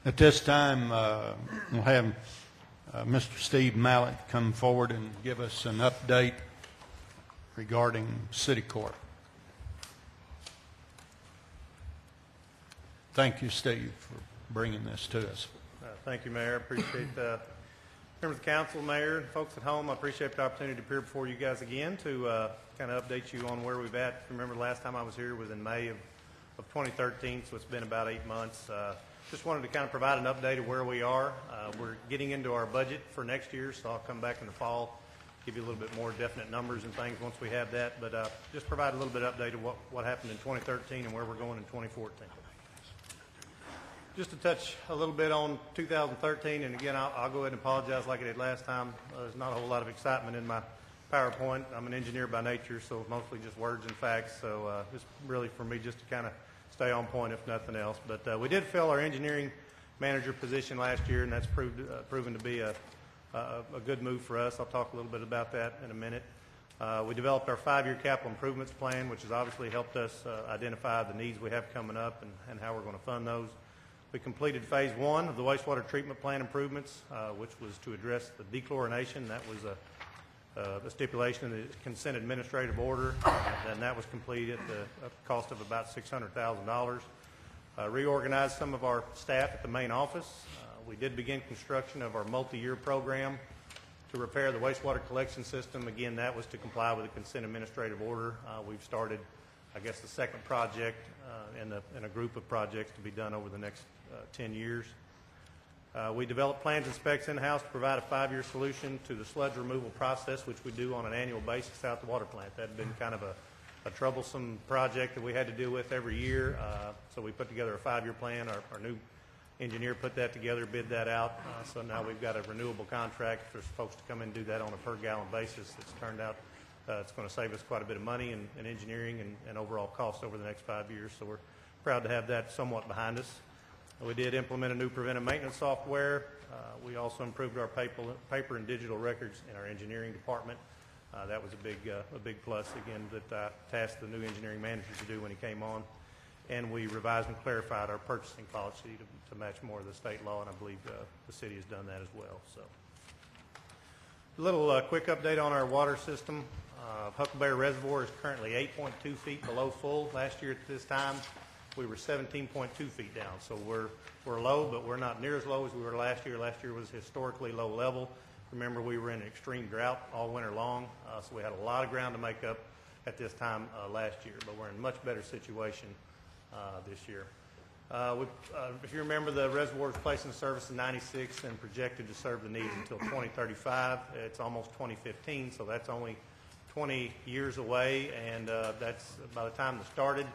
At this time, we'll have Mr. Steve Mallett come forward and give us an update regarding City Court. Thank you, Steve, for bringing this to us. Thank you, Mayor. I appreciate members of the council, Mayor, and folks at home. I appreciate the opportunity to appear before you guys again to kind of update you on where we've at. Remember, the last time I was here was in May of 2013, so it's been about 8 months. Just wanted to kind of provide an update of where we are. We're getting into our budget for next year, so I'll come back in the fall, give you a little bit more definite numbers and things once we have that. But just provide a little bit of update of what happened in 2013 and where we're going in 2014. Just to touch a little bit on 2013, and again, I'll go ahead and apologize like I did last time. There's not a whole lot of excitement in my PowerPoint. I'm an engineer by nature, so mostly just words and facts. So it's really for me just to kind of stay on point, if nothing else. But we did fill our engineering manager position last year, and that's proven to be a good move for us. I'll talk a little bit about that in a minute. We developed our 5-year capital improvements plan, which has obviously helped us identify the needs we have coming up and how we're going to fund those. We completed phase 1 of the wastewater treatment plant improvements, which was to address the dechlorination. That was a stipulation in the consent administrative order, and that was completed at the cost of about $600,000. Reorganized some of our staff at the main office. We did begin construction of our multi-year program to repair the wastewater collection system. Again, that was to comply with the consent administrative order. We've started, I guess, the second project in a group of projects to be done over the next 10 years. We developed plans and specs in-house to provide a 5-year solution to the sludge removal process, which we do on an annual basis out the water plant. That had been kind of a troublesome project that we had to deal with every year. So we put together a 5-year plan. Our new engineer put that together, bid that out. So now we've got a renewable contract for folks to come in and do that on a per gallon basis. It's turned out it's going to save us quite a bit of money in engineering and overall cost over the next 5 years. So we're proud to have that somewhat behind us. We did implement a new preventive maintenance software. We also improved our paper and digital records in our engineering department. That was a big plus, again, that I tasked the new engineering manager to do when he came on. And we revised and clarified our purchasing policy to match more of the state law, and I believe the city has done that as well. So, a little quick update on our water system. Huckleberry Reservoir is currently 8.2 feet below full. Last year at this time, we were 17.2 feet down. So we're low, but we're not near as low as we were last year. Last year was historically low level. Remember, we were in an extreme drought all winter long, so we had a lot of ground to make up at this time last year. But we're in a much better situation this year. If you remember, the reservoir was placed in service in '96 and projected to serve the needs until 2035. It's almost 2015, so that's only 20 years away, and that's by the time it started.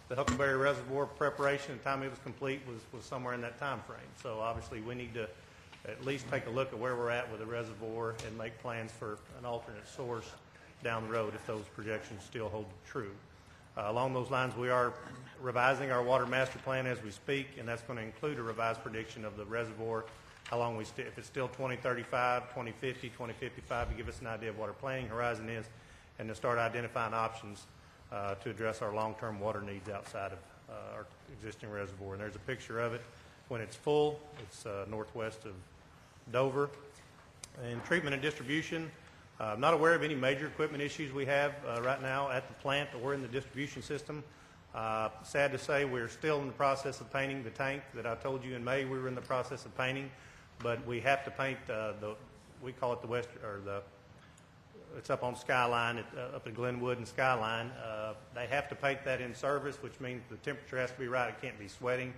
The Huckleberry Reservoir preparation, the time it was complete, was somewhere in that time frame. So obviously we need to at least take a look at where we're at with the reservoir and make plans for an alternate source down the road if those projections still hold true. Along those lines, we are revising our water master plan as we speak, and that's going to include a revised prediction of the reservoir, how long if it's still 2035, 2050, 2055, to give us an idea of what our planning horizon is, and to start identifying options to address our long-term water needs outside of our existing reservoir. And there's a picture of it when it's full. It's northwest of Dover. And treatment and distribution, I'm not aware of any major equipment issues we have right now at the plant or in the distribution system. Sad to say, we're still in the process of painting the tank that I told you in May we were in the process of painting, but we have to paint we call it it's up on Skyline, up in Glenwood and Skyline. They have to paint that in service, which means the temperature has to be right. It can't be sweating.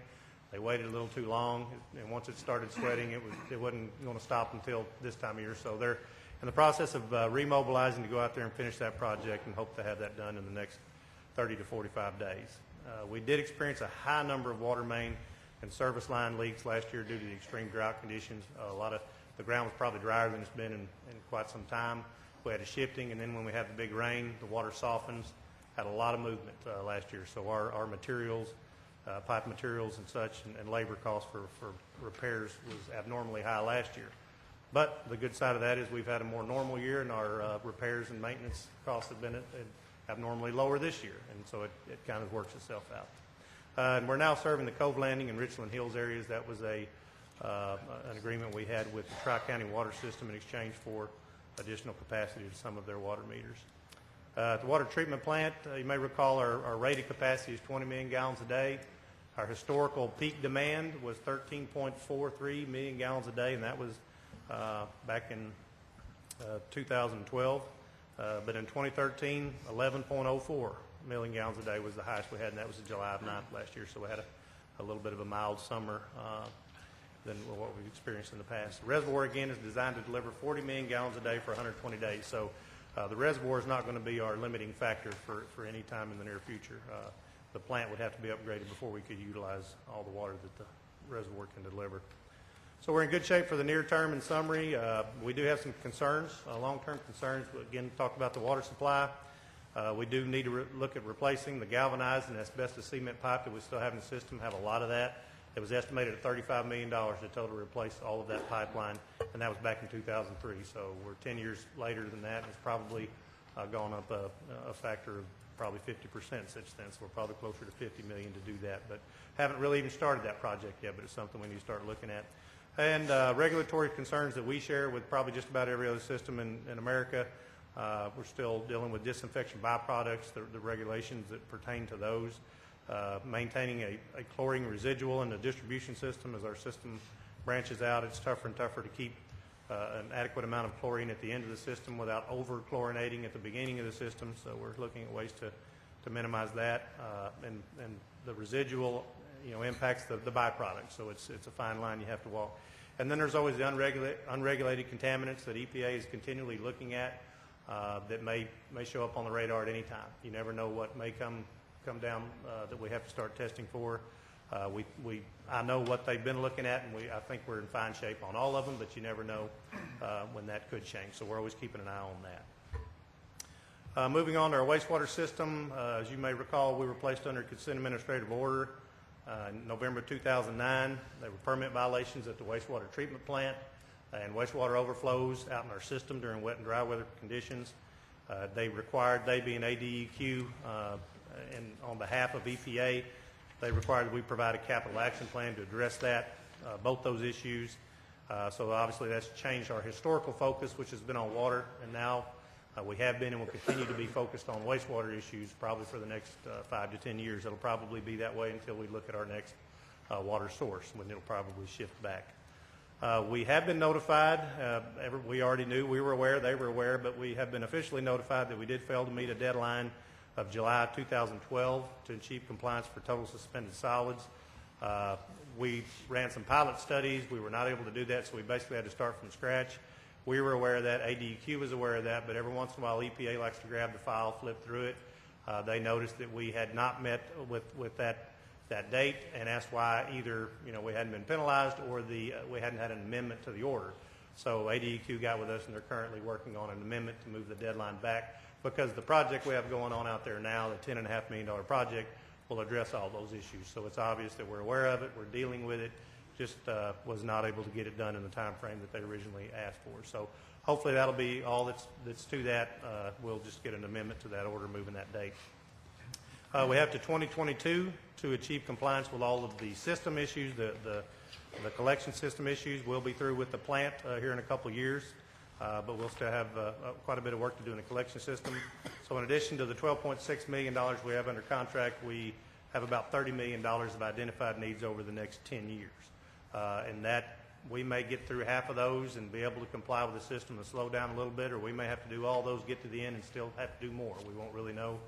They waited a little too long, and once it started sweating, it wasn't going to stop until this time of year. So they're in the process of remobilizing to go out there and finish that project, and hope to have that done in the next 30 to 45 days. We did experience a high number of water main and service line leaks last year due to the extreme drought conditions. The ground was probably drier than it's been in quite some time. We had a shifting, and then when we had the big rain, the water softens. Had a lot of movement last year. So our materials, pipe materials and such, and labor costs for repairs was abnormally high last year. But the good side of that is we've had a more normal year, and our repairs and maintenance costs have been abnormally lower this year, and so it kind of works itself out. And we're now serving the Cove Landing and Richland Hills areas. That was a an agreement we had with the Tri-County Water System in exchange for additional capacity to some of their water meters. At the water treatment plant, you may recall our rated capacity is 20 million gallons a day. Our historical peak demand was 13.43 million gallons a day, and that was back in 2012. But in 2013, 11.04 million gallons a day was the highest we had, and that was July 9th last year. So we had a little bit of a mild summer than what we've experienced in the past. The reservoir, again, is designed to deliver 40 million gallons a day for 120 days. So the reservoir is not going to be our limiting factor for any time in the near future. The plant would have to be upgraded before we could utilize all the water that the reservoir can deliver. So we're in good shape for the near term. In summary, we do have some concerns, long-term concerns. We again talked about the water supply. We do need to look at replacing the galvanized and asbestos cement pipe that we still have in the system. Have a lot of that. It was estimated at $35 million to total replace all of that pipeline, and that was back in 2003. So we're 10 years later than that, and it's probably gone up a factor of probably 50% since then. So we're probably closer to $50 million to do that, but haven't really even started that project yet. But it's something we need to start looking at. And regulatory concerns that we share with probably just about every other system in America. We're still dealing with disinfection byproducts, the regulations that pertain to those. Maintaining a chlorine residual in the distribution system as our system branches out. It's tougher and tougher to keep an adequate amount of chlorine at the end of the system without over-chlorinating at the beginning of the system. So we're looking at ways to minimize that. And the residual, impacts the byproduct. So it's a fine line you have to walk. And then there's always the unregulated contaminants that EPA is continually looking at that may show up on the radar at any time. You never know what may come down that we have to start testing for. I know what they've been looking at, and I think we're in fine shape on all of them, but you never know when that could change. So we're always keeping an eye on that. Moving on to our wastewater system, as you may recall, we were placed under consent administrative order in November 2009. There were permit violations at the wastewater treatment plant and wastewater overflows out in our system during wet and dry weather conditions. They being ADEQ, and on behalf of EPA, they required that we provide a capital action plan to address both those issues. So obviously that's changed our historical focus, which has been on water, and now we have been and will continue to be focused on wastewater issues probably for the next 5 to 10 years. It'll probably be that way until we look at our next water source, when it'll probably shift back. We have been notified, we already knew, we were aware, they were aware, but we have been officially notified that we did fail to meet a deadline of July 2012 to achieve compliance for total suspended solids. We ran some pilot studies. We were not able to do that, so we basically had to start from scratch. We were aware of that. ADEQ was aware of that, but every once in a while EPA likes to grab the file, flip through it. They noticed that we had not met with that date and asked why either we hadn't been penalized or we hadn't had an amendment to the order. So ADEQ got with us, and they're currently working on an amendment to move the deadline back, because the project we have going on out there now, the $10.5 million project, will address all those issues. So it's obvious that we're aware of it, we're dealing with it, just was not able to get it done in the time frame that they originally asked for. So hopefully that'll be all that's to that. We'll just get an amendment to that order moving that date. We have to 2022 to achieve compliance with all of the system issues. The collection system issues. We'll be through with the plant here in a couple of years. But we'll still have quite a bit of work to do in the collection system. So in addition to the $12.6 million we have under contract, we have about $30 million of identified needs over the next 10 years. And that we may get through half of those and be able to comply with the system and slow down a little bit, or we may have to do all those, get to the end, and still have to do more. We won't really know.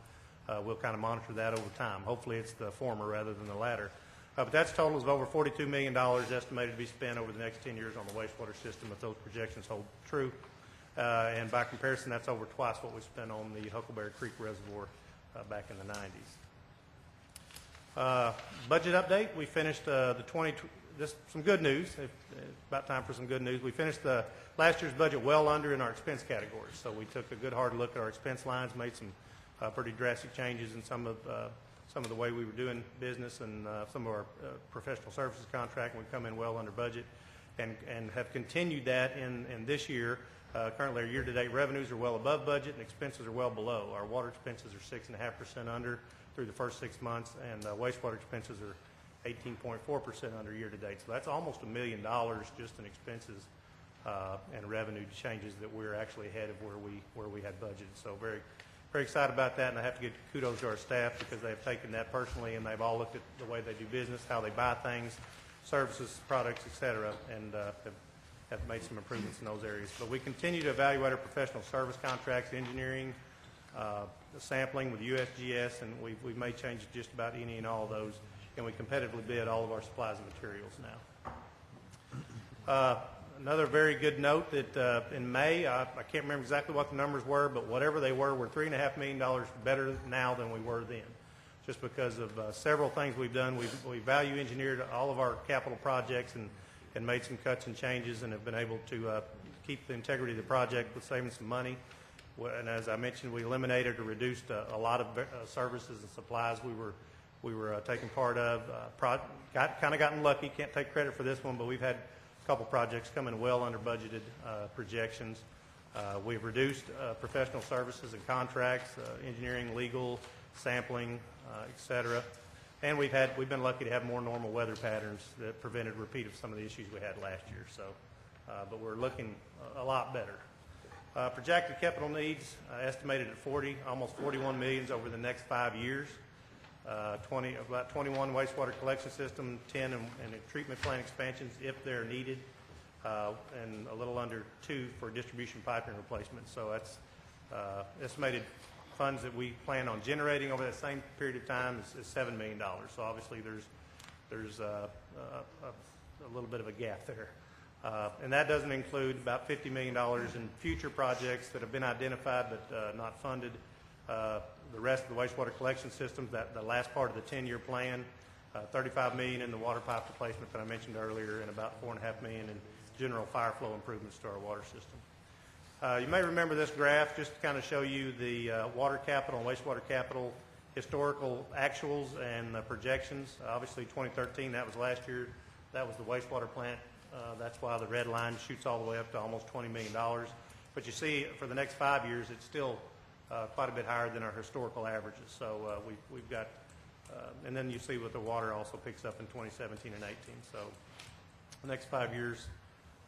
We'll kind of monitor that over time. Hopefully it's the former rather than the latter. But that's totals of over $42 million estimated to be spent over the next 10 years on the wastewater system if those projections hold true. And by comparison, that's over twice what we spent on the Huckleberry Creek Reservoir back in the 90s. Budget update. We finished some good news. It's about time for some good news. We finished last year's budget well under in our expense categories. So we took a good hard look at our expense lines, made some pretty drastic changes in some of the way we were doing business and some of our professional services contract, and we've come in well under budget and have continued that in this year. Currently, our year-to-date revenues are well above budget and expenses are well below. Our water expenses are 6.5% under through the first 6 months, and wastewater expenses are 18.4% under year-to-date. So that's almost $1 million just in expenses and revenue changes that we're actually ahead of where we had budgeted. So very, very excited about that, and I have to give kudos to our staff because they've taken that personally, and they've all looked at the way they do business, how they buy things, services, products, et cetera, and have made some improvements in those areas. But we continue to evaluate our professional service contracts, engineering, sampling with USGS, and we've made changes just about any and all of those, and we competitively bid all of our supplies and materials now. Another very good note that in May, I can't remember exactly what the numbers were, but whatever they were, we're $3.5 million better now than we were then, just because of several things we've done. We value engineered all of our capital projects and made some cuts and changes and have been able to keep the integrity of the project with saving some money. And as I mentioned, we eliminated or reduced a lot of services and supplies we were taking part of. Kind of gotten lucky. Can't take credit for this one, but we've had a couple projects coming well under budgeted projections. We've reduced professional services and contracts, engineering, legal, sampling, et cetera. And we've been lucky to have more normal weather patterns that prevented repeat of some of the issues we had last year. So, but we're looking a lot better. Projected capital needs estimated at almost 41 million over the next 5 years. About 21 wastewater collection system, 10 and treatment plant expansions if they're needed, and a little under 2 for distribution piping replacement. So that's estimated funds that we plan on generating over that same period of time is $7 million. So obviously there's a little bit of a gap there. And that doesn't include about $50 million in future projects that have been identified but not funded. The rest of the wastewater collection systems, the last part of the 10-year plan, $35 million in the water pipe replacement that I mentioned earlier, and about $4.5 million in general fire flow improvements to our water system. You may remember this graph just to kind of show you the water capital and wastewater capital historical actuals and projections. Obviously 2013, that was last year. That was the wastewater plant. That's why the red line shoots all the way up to almost $20 million. But you see for the next 5 years, it's still quite a bit higher than our historical averages. So we've got, and then you see what the water also picks up in 2017 and 18. So the next 5 years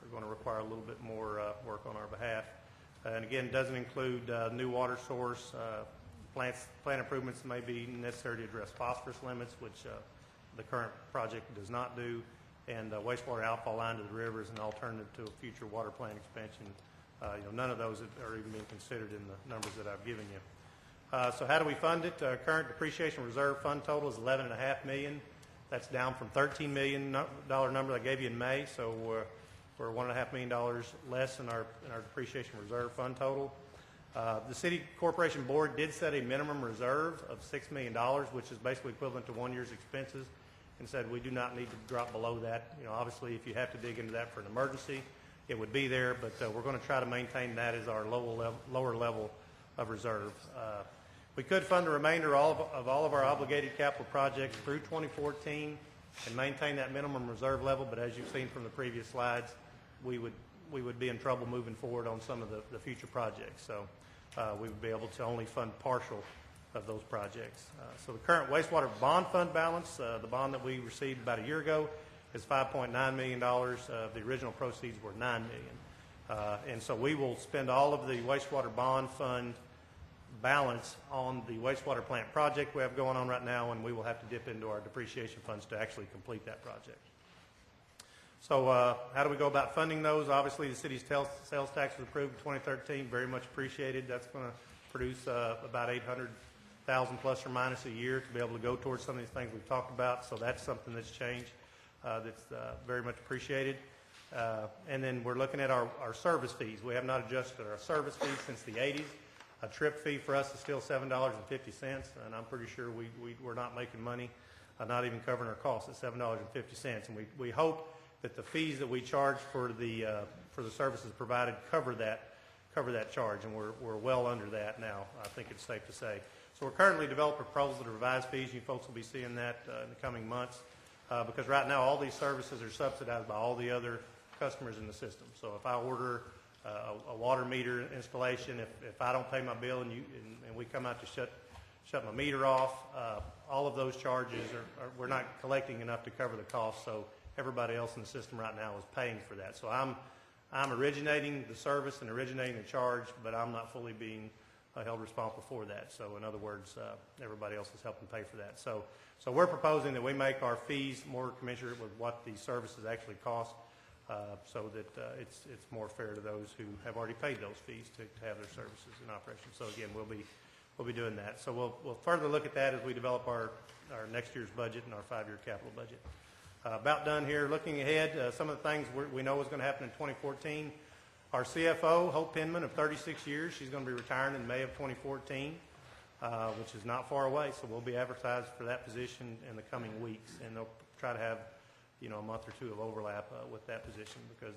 are going to require a little bit more work on our behalf. And again, it doesn't include new water source. Plant improvements may be necessary to address phosphorus limits, which the current project does not do. And wastewater outfall line to the river is an alternative to a future water plant expansion. None of those are even being considered in the numbers that I've given you. So how do we fund it? Current depreciation reserve fund total is $11.5 million. That's down from $13 million number I gave you in May. So we're $1.5 million less in our depreciation reserve fund total. The City Corporation Board did set a minimum reserve of $6 million, which is basically equivalent to 1 year's expenses, and said we do not need to drop below that. Obviously, if you have to dig into that for an emergency, it would be there, but we're going to try to maintain that as our lower level of reserve. We could fund the remainder of all of our obligated capital projects through 2014 and maintain that minimum reserve level, but as you've seen from the previous slides, we would be in trouble moving forward on some of the future projects. So we would be able to only fund partial of those projects. So the current wastewater bond fund balance, the bond that we received about a year ago, is $5.9 million. The original proceeds were $9 million. And so we will spend all of the wastewater bond fund balance on the wastewater plant project we have going on right now, and we will have to dip into our depreciation funds to actually complete that project. So how do we go about funding those? Obviously, the city's sales tax was approved in 2013, very much appreciated. That's going to produce about $800,000 plus or minus a year to be able to go towards some of these things we've talked about. So that's something that's changed. That's very much appreciated. And then we're looking at our service fees. We have not adjusted our service fees since the 80s. A trip fee for us is still $7.50, and I'm pretty sure we're not making money, not even covering our costs at $7.50. And we hope that the fees that we charge for the services provided cover that charge, and we're well under that now. I think it's safe to say. So we're currently developing proposals to revise fees. You folks will be seeing that in the coming months. Because right now all these services are subsidized by all the other customers in the system. So if I order a water meter installation, if I don't pay my bill and we come out to shut my meter off. All of those charges we're not collecting enough to cover the cost, so everybody else in the system right now is paying for that. So I'm originating the service and originating the charge, but I'm not fully being held responsible for that. So in other words, everybody else is helping pay for that. So we're proposing that we make our fees more commensurate with what the services actually cost, so that it's more fair to those who have already paid those fees to have their services in operation. So again, we'll be doing that. So we'll further look at that as we develop our next year's budget and our 5-year capital budget. About done here. Looking ahead, some of the things we know is going to happen in 2014. Our CFO, Hope Penman, of 36 years, she's going to be retiring in May of 2014, which is not far away. So we'll be advertised for that position in the coming weeks, and they'll try to have, a month or two of overlap with that position, because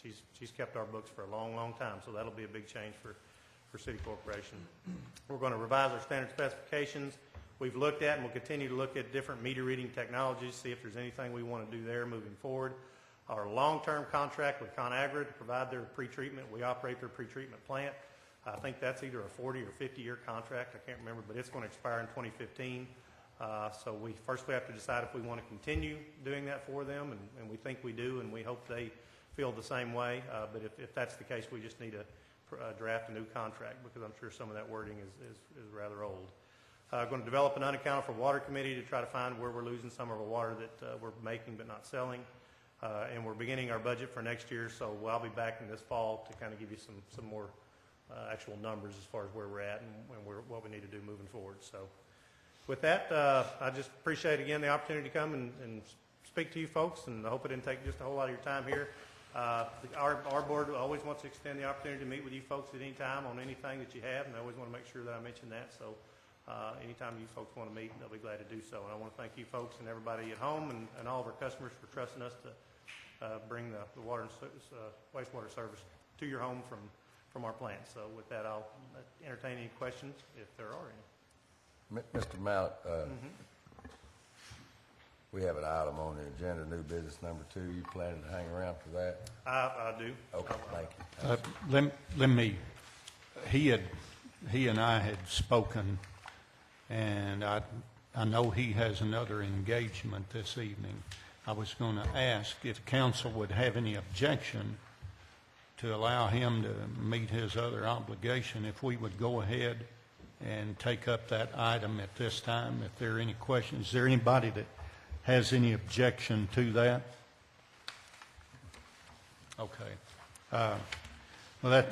she's kept our books for a long, long time. So that'll be a big change for City Corporation. We're going to revise our standard specifications. We've looked at and we'll continue to look at different meter reading technologies, see if there's anything we want to do there moving forward. Our long-term contract with ConAgra to provide their pretreatment. We operate their pretreatment plant. I think that's either a 40 or 50-year contract. I can't remember, but it's going to expire in 2015. So we have to decide if we want to continue doing that for them, and we think we do, and we hope they feel the same way. But if that's the case, we just need to draft a new contract, because I'm sure some of that wording is rather old. Going to develop an unaccounted for water committee to try to find where we're losing some of our water that we're making but not selling. And we're beginning our budget for next year, so I'll be back in this fall to kind of give you some more actual numbers as far as where we're at and what we need to do moving forward. So with that, I just appreciate again the opportunity to come and speak to you folks, and I hope it didn't take just a whole lot of your time here. Our board always wants to extend the opportunity to meet with you folks at any time on anything that you have, and I always want to make sure that I mention that. So anytime you folks want to meet, they'll be glad to do so. And I want to thank you folks and everybody at home and all of our customers for trusting us to bring the water and wastewater service to your home from our plant. So with that, I'll entertain any questions if there are any. Mr. Mallett, we have an item on the agenda, new business number 2. You planning to hang around for that? I do. Okay, thank you. Let me, he and I had spoken, and I know he has another engagement this evening. I was going to ask if council would have any objection to allow him to meet his other obligation, if we would go ahead and take up that item at this time. If there are any questions, is there anybody that has any objection to that? Okay. Well, at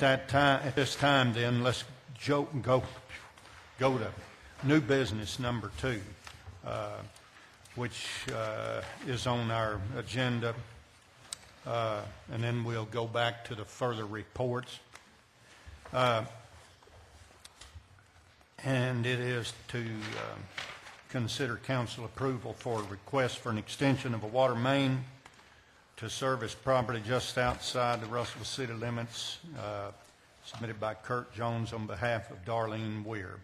this time, then let's go to new business number 2, which is on our agenda, and then we'll go back to the further reports. And it is to consider council approval for a request for an extension of a water main to service property just outside the Russellville city limits, submitted by Kurt Jones on behalf of Darlene Weir.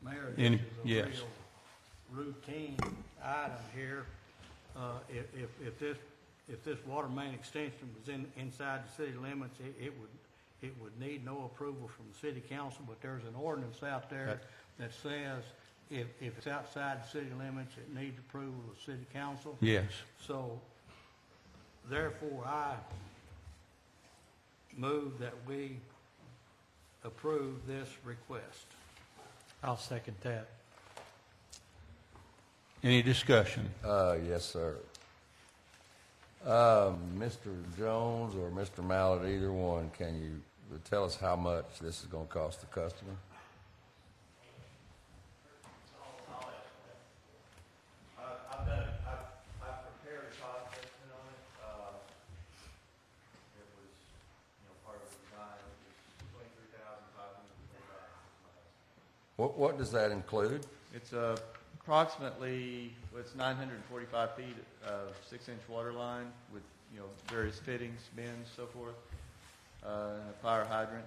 Mayor, this is a yes. real routine item here. If this water main extension was inside the city limits, it would need no approval from the city council, but there's an ordinance out there that says if it's outside the city limits, it needs approval of the city council. Yes. So therefore, I move that we approve this request. I'll second that. Any discussion? Yes, sir. Mr. Jones or Mr. Mallett, either one, can you tell us how much this is going to cost the customer? I've prepared a cost estimate on it. It was, part of the design. It was $23,500. What does that include? It's approximately, it's 945 feet of 6-inch water line with, various fittings, bins, so forth, a fire hydrant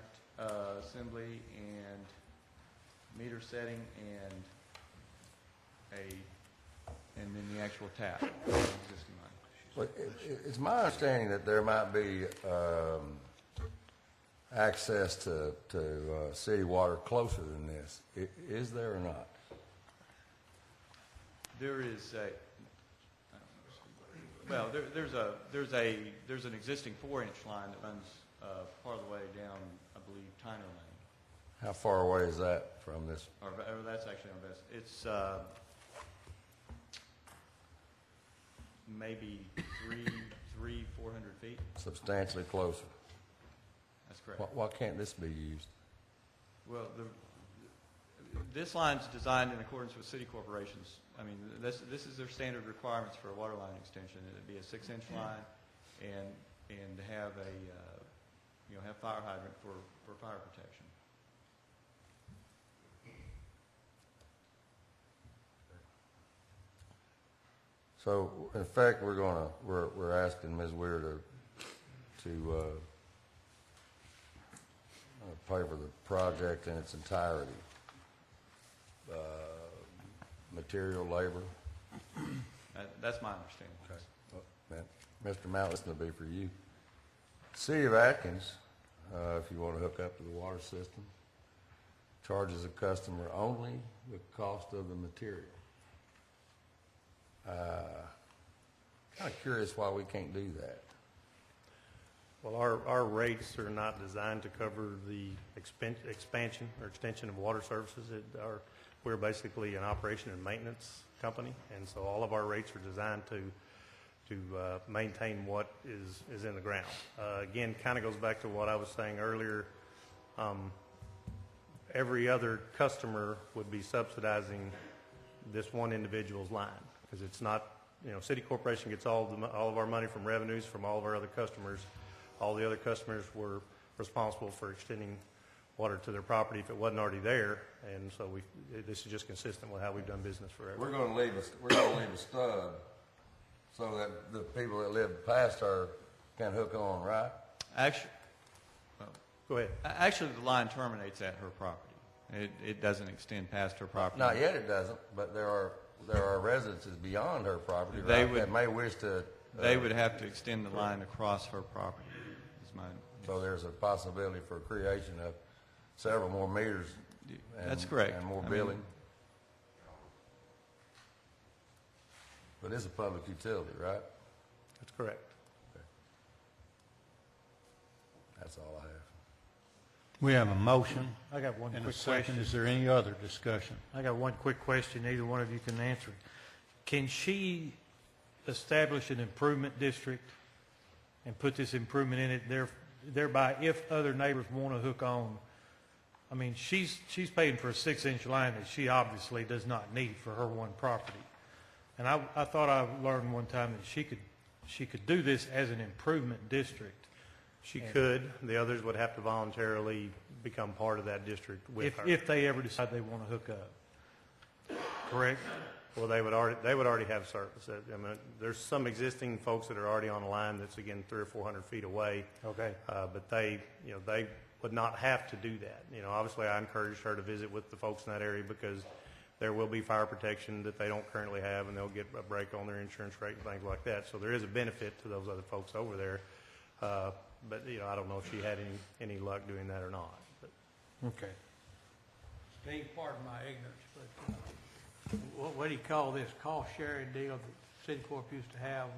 assembly, and meter setting, and then the actual tap. Existing line. Well, it's my understanding that there might be access to city water closer than this. Is there or not? There is a, well, there's an existing 4-inch line that runs part of the way down, I believe, Tyner Lane. How far away is that from this? Or that's actually on Best. It's maybe 400 feet. Substantially closer. That's correct. Why can't this be used? Well, this line's designed in accordance with city corporations. I mean, this is their standard requirements for a water line extension. It'd be a 6-inch line, and have a have fire hydrant for fire protection. So, in effect, we're asking Ms. Weir to pay for the project in its entirety. Material, labor. That's my understanding. Okay. Mr. Mount, this will be for you. City of Atkins, if you want to hook up to the water system, charges a customer only the cost of the material. Kind of curious why we can't do that. Well, our rates are not designed to cover the expansion or extension of water services. We're basically an operation and maintenance company, and so all of our rates are designed to maintain what is in the ground. Again, kind of goes back to what I was saying earlier. Every other customer would be subsidizing this one individual's line, because it's not, City Corporation gets all of our money from revenues from all of our other customers. All the other customers were responsible for extending water to their property if it wasn't already there, and so this is just consistent with how we've done business forever. We're going to leave a stub so that the people that live past her can hook on, right? Actually, Go ahead. Actually, the line terminates at her property. It doesn't extend past her property. Not yet, it doesn't. But there are residences beyond her property, They right, that may wish to. They would have to extend the line across her property. Is my. So there's a possibility for creation of several more meters. That's correct. And more billing. But it's a public utility, right? That's correct. Okay. That's all I have. We have a motion I got one and a quick second. question. Is there any other discussion? I got one quick question. Either one of you can answer it. Can she establish an improvement district and put this improvement in it, thereby if other neighbors want to hook on? I mean, she's paying for a 6-inch line that she obviously does not need for her one property. And I thought I learned one time that she could do this as an improvement district. She could. The others would have to voluntarily become part of that district with her. If they ever decide they want to hook up. Correct? Well, they would already have service. I mean, there's some existing folks that are already on a line that's, again, 300 or 400 feet away. Okay. But they would not have to do that. Obviously, I encouraged her to visit with the folks in that area because there will be fire protection that they don't currently have, and they'll get a break on their insurance rate and things like that. So there is a benefit to those other folks over there. But I don't know if she had any luck doing that or not. But. Okay. Steve, pardon my ignorance, but what do you call this cost-sharing deal that Citicorp used to have?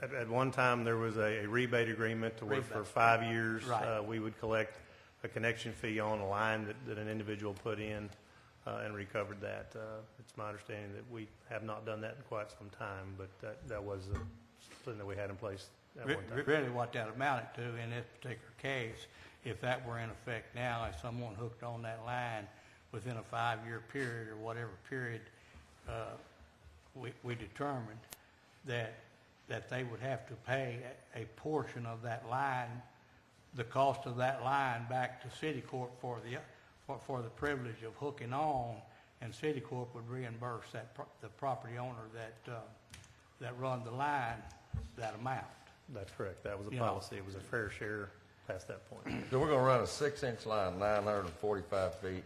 At one time, there was a rebate agreement to where for 5 years, Right. we would collect a connection fee on a line that an individual put in and recovered that. It's my understanding that we have not done that in quite some time, but that was something that we had in place at one time. Really what that amounted to in this particular case, if that were in effect now, if someone hooked on that line within a 5-year period or whatever period we determined, that they would have to pay a portion of that line, the cost of that line back to Citicorp for the privilege of hooking on, and Citicorp would reimburse the property owner that run the line that amount. That's correct. That was the You know. policy. It was a fair share past that point. So we're going to run a 6-inch line, 945 feet,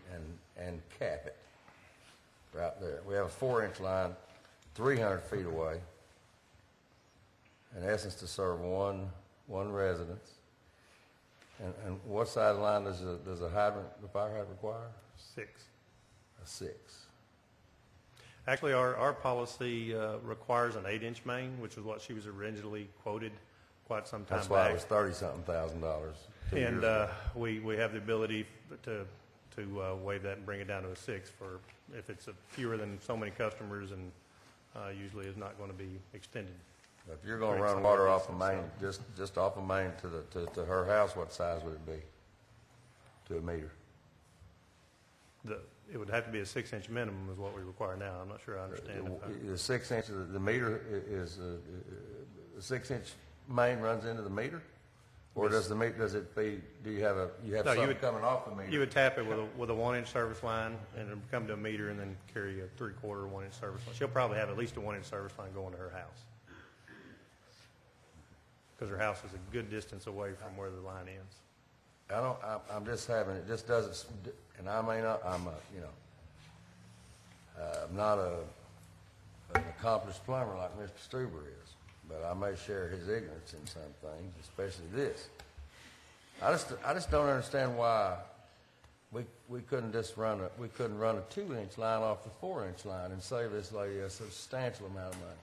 and cap it right there. We have a 4-inch line, 300 feet away, in essence to serve one residence. And what size line does the hydrant, the fire hydrant require? 6. A 6. Actually, our policy requires an 8-inch main, which is what she was originally quoted quite some time That's why it back. was $30-something thousand. And we have the ability to waive that and bring it down to a 6 for if it's fewer than so many customers, and usually is not going to be extended. If you're gonna Correct, run some water of off a these, main, just off a main to her house, what size would it be? To a meter? It would have to be a 6-inch minimum is what we require now. I'm not sure I understand. The 6 inch, the meter is, the 6-inch main runs into the meter? Or does it be, do you have No, something you would- coming off the meter? You would tap it with a 1-inch service line and then come to a meter and then carry a 3/4 1-inch service line. She'll probably have at least a 1-inch service line going to her house. Because her house is a good distance away from where the line ends. I'm just having, it just doesn't, and I may not, I'm not an accomplished plumber like Mr. Stuber is, but I may share his ignorance in some things, especially this. I just don't understand why we couldn't run a 2-inch line off the 4-inch line and save this lady a substantial amount of money.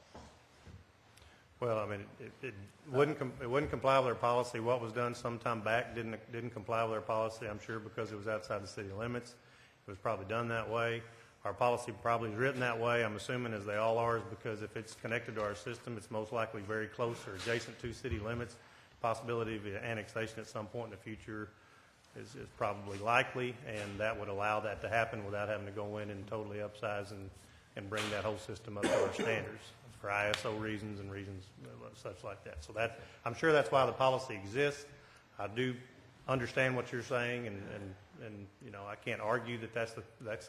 Well, I mean, it wouldn't comply with our policy. What was done sometime back didn't comply with our policy, I'm sure, because it was outside the city limits. It was probably done that way. Our policy probably is written that way, I'm assuming, as they all are, is because if it's connected to our system, it's most likely very close or adjacent to city limits. Possibility of annexation at some point in the future is probably likely, and that would allow that to happen without having to go in and totally upsize and bring that whole system up to our standards for ISO reasons and reasons such like that. So I'm sure that's why the policy exists. I do understand what you're saying, and you know, I can't argue that that's the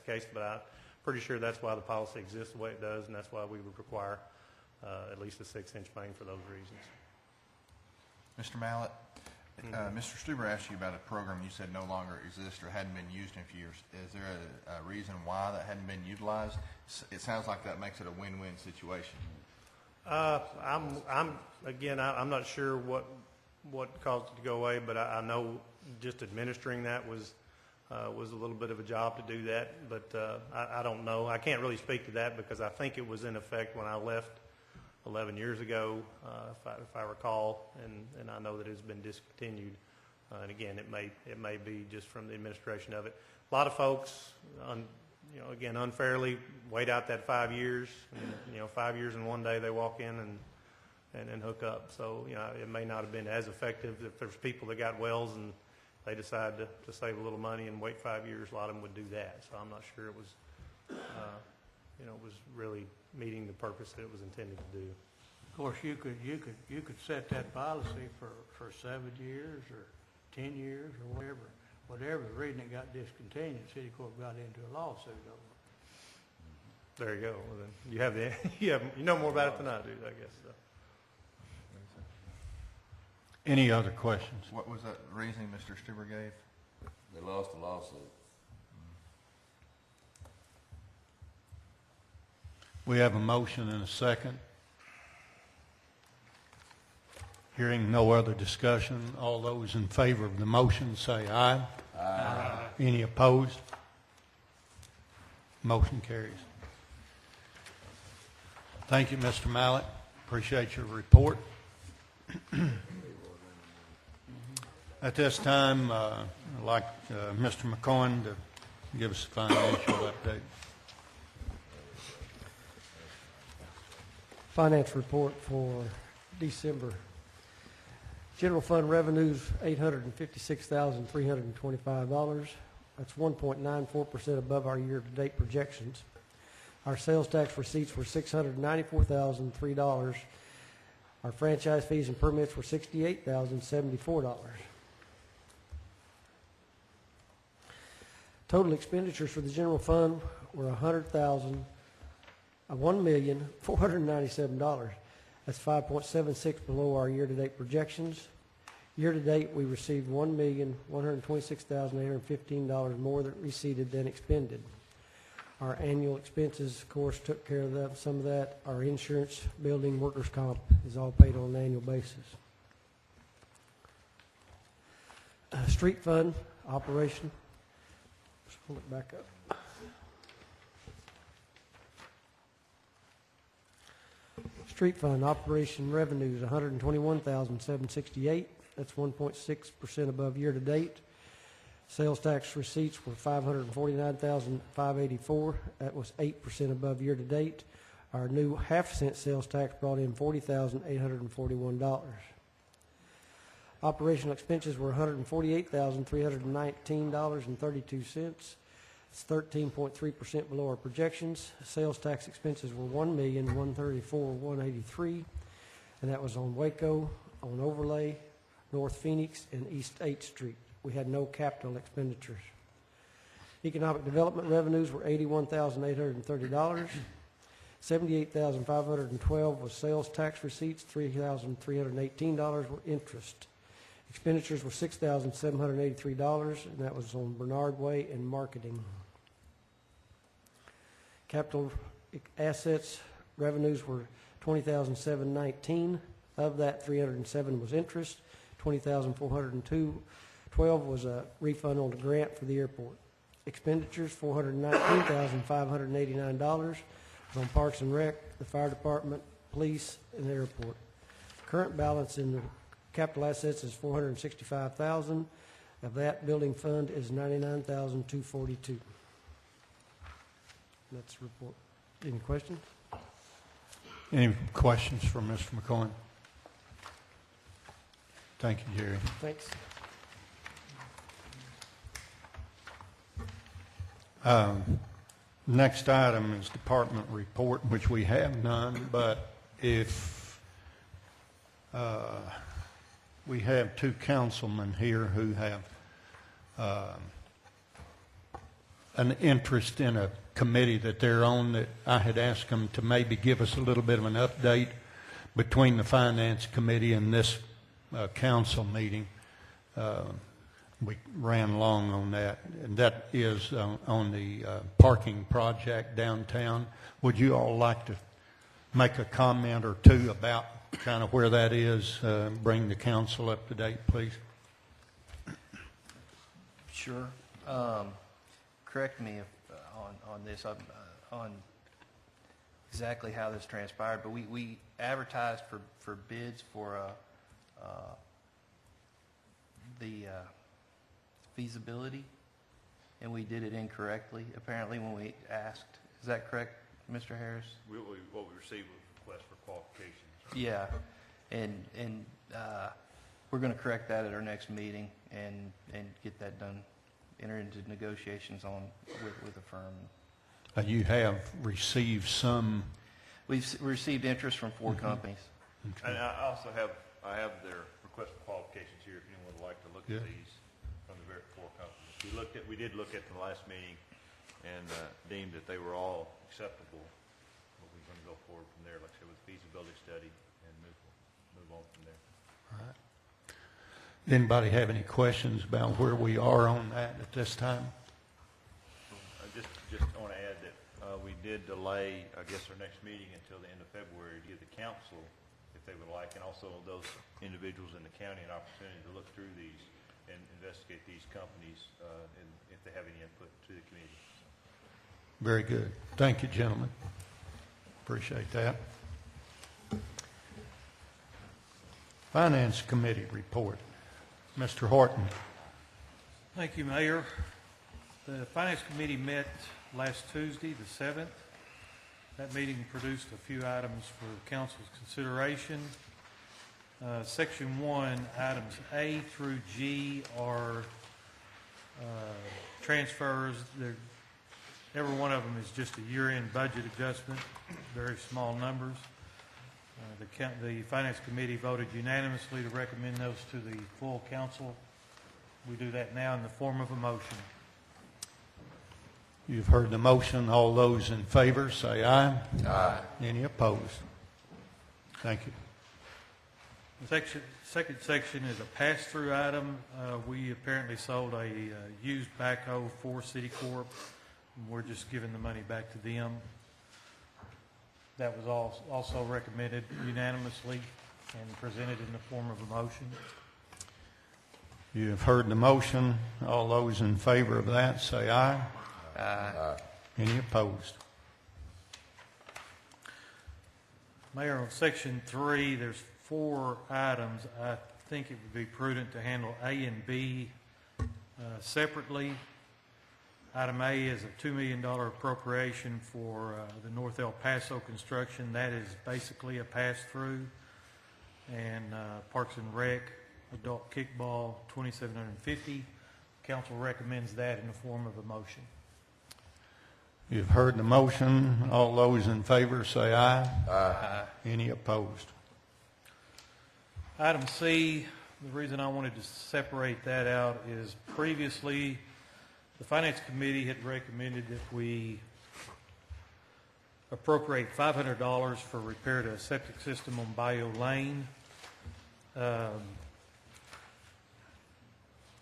case, but I'm pretty sure that's why the policy exists the way it does, and that's why we would require at least a 6-inch main for those reasons. Mr. Mallett, Mr. Stuber asked you about a program you said no longer exists or hadn't been used in a few years. Is there a reason why that hadn't been utilized? It sounds like that makes it a win-win situation. I'm not sure what caused it to go away, but I know just administering that was a little bit of a job to do that. But I don't know. I can't really speak to that because I think it was in effect when I left 11 years ago, if I recall, and I know that it's been discontinued. And again, it may be just from the administration of it. A lot of folks, again, unfairly wait out that 5 years, and 5 years and one day they walk in and hook up. So it may not have been as effective. If there's people that got wells and they decide to save a little money and wait 5 years, a lot of them would do that. So I'm not sure it was was really meeting the purpose that it was intended to do. Of course, you could set that policy for 7 years or 10 years or whatever the reason it got discontinued. City Corp got into a lawsuit over it. There you go. Well, then you have you know more about it than I do, I guess. So. Any other questions? What was that reasoning Mr. Stuber gave? They lost the lawsuit. We have a motion and a second. Hearing no other discussion, all those in favor of the motion say aye. Aye. Any opposed? Motion carries. Thank you, Mr. Mallett. Appreciate your report. At this time, I'd like Mr. McCoy to give us a financial update. Finance report for December. General fund revenues, $856,325. That's 1.94% above our year-to-date projections. Our sales tax receipts were $694,003. Our franchise fees and permits were $68,074. Total expenditures for the general fund were $1,497,000. That's 5.76 below our year-to-date projections. Year-to-date, we received $1,126,815 more than received than expended. Our annual expenses, of course, took care of some of that. Our insurance, building, workers' comp is all paid on an annual basis. Street fund operation. Let's pull it back up. Street fund operation revenues, $121,768. That's 1.6% above year-to-date. Sales tax receipts were $549,584. That was 8% above year-to-date. Our new half-cent sales tax brought in $40,841. Operational expenses were $148,319.32. It's 13.3% below our projections. Sales tax expenses were $1,134,183, and that was on Waco, on Overlay, North Phoenix, and East 8th Street. We had no capital expenditures. Economic development revenues were $81,830. $78,512 was sales tax receipts. $3,318 were interest. Expenditures were $6,783, and that was on Bernard Way and marketing. Capital assets revenues were $20,719. Of that, $307 was interest. $20,412 was a refund on the grant for the airport. Expenditures, $419,589 was on Parks and Rec, the fire department, police, and the airport. Current balance in the capital assets is $465,000. Of that, building fund is $99,242. That's the report. Any questions? Any questions for Mr. McCoy? Thank you, Jerry. Thanks. Next item is department report, which we have none, but if we have two councilmen here who have an interest in a committee that they're on, that I had asked them to maybe give us a little bit of an update between the finance committee and this council meeting. We ran long on that, and that is on the parking project downtown. Would you all like to make a comment or two about kind of where that is? Bring the council up to date, please. Sure. Correct me if, on this, on exactly how this transpired, but we advertised for bids for the feasibility, and we did it incorrectly, apparently, when we asked. Is that correct, Mr. Harris? What we received was a request for qualifications. Yeah, and we're going to correct that at our next meeting and get that done, enter into negotiations with a firm. You have received some. We've received interest from 4 companies. Okay. And I also have their request for qualifications here if anyone would like to look at these from the very 4 companies. We did look at the last meeting and deemed that they were all acceptable. But we're going to go forward from there, like I said, with feasibility study and move on from there. All right. Anybody have any questions about where we are on that at this time? I just want to add that we did delay, I guess, our next meeting until the end of February to give the council, if they would like, and also those individuals in the county an opportunity to look through these and investigate these companies and if they have any input to the committee. Very good. Thank you, gentlemen. Appreciate that. Finance Committee report. Mr. Horton. Thank you, Mayor. The Finance Committee met last Tuesday, the 7th. That meeting produced a few items for council's consideration. Section 1, items A through G are transfers. Every one of them is just a year-end budget adjustment, very small numbers. The Finance Committee voted unanimously to recommend those to the full council. We do that now in the form of a motion. You've heard the motion. All those in favor say aye. Aye. Any opposed? Thank you. The second section is a pass-through item. We apparently sold a used backhoe for Citicorp, and we're just giving the money back to them. That was also recommended unanimously and presented in the form of a motion. You have heard the motion. All those in favor of that, say aye. Aye. Any opposed? Mayor, on section 3, there's 4 items. I think it would be prudent to handle A and B separately. Item A is a $2 million appropriation for the North El Paso construction. That is basically a pass-through. And Parks and Rec, adult kickball, $2,750. Council recommends that in the form of a motion. You've heard the motion. All those in favor say aye. Aye. Any opposed? Item C, the reason I wanted to separate that out is previously the Finance Committee had recommended that we appropriate $500 for repair to a septic system on Bayou Lane.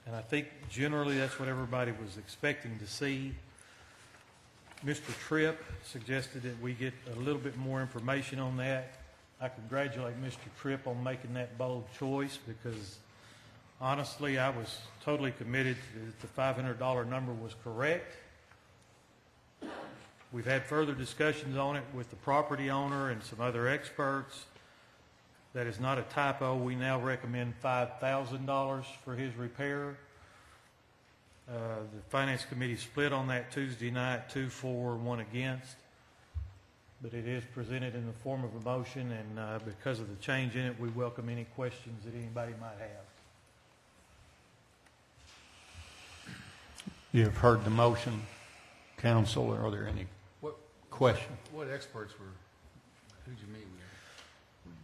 And I think generally that's what everybody was expecting to see. Mr. Tripp suggested that we get a little bit more information on that. I congratulate Mr. Tripp on making that bold choice because honestly, I was totally committed that the $500 number was correct. We've had further discussions on it with the property owner and some other experts. That is not a typo. We now recommend $5,000 for his repair. The Finance Committee split on that Tuesday night, 2 for, 1 against. But it is presented in the form of a motion, and because of the change in it, we welcome any questions that anybody might have. You have heard the motion. Council, are there any questions? What experts who'd you meet with?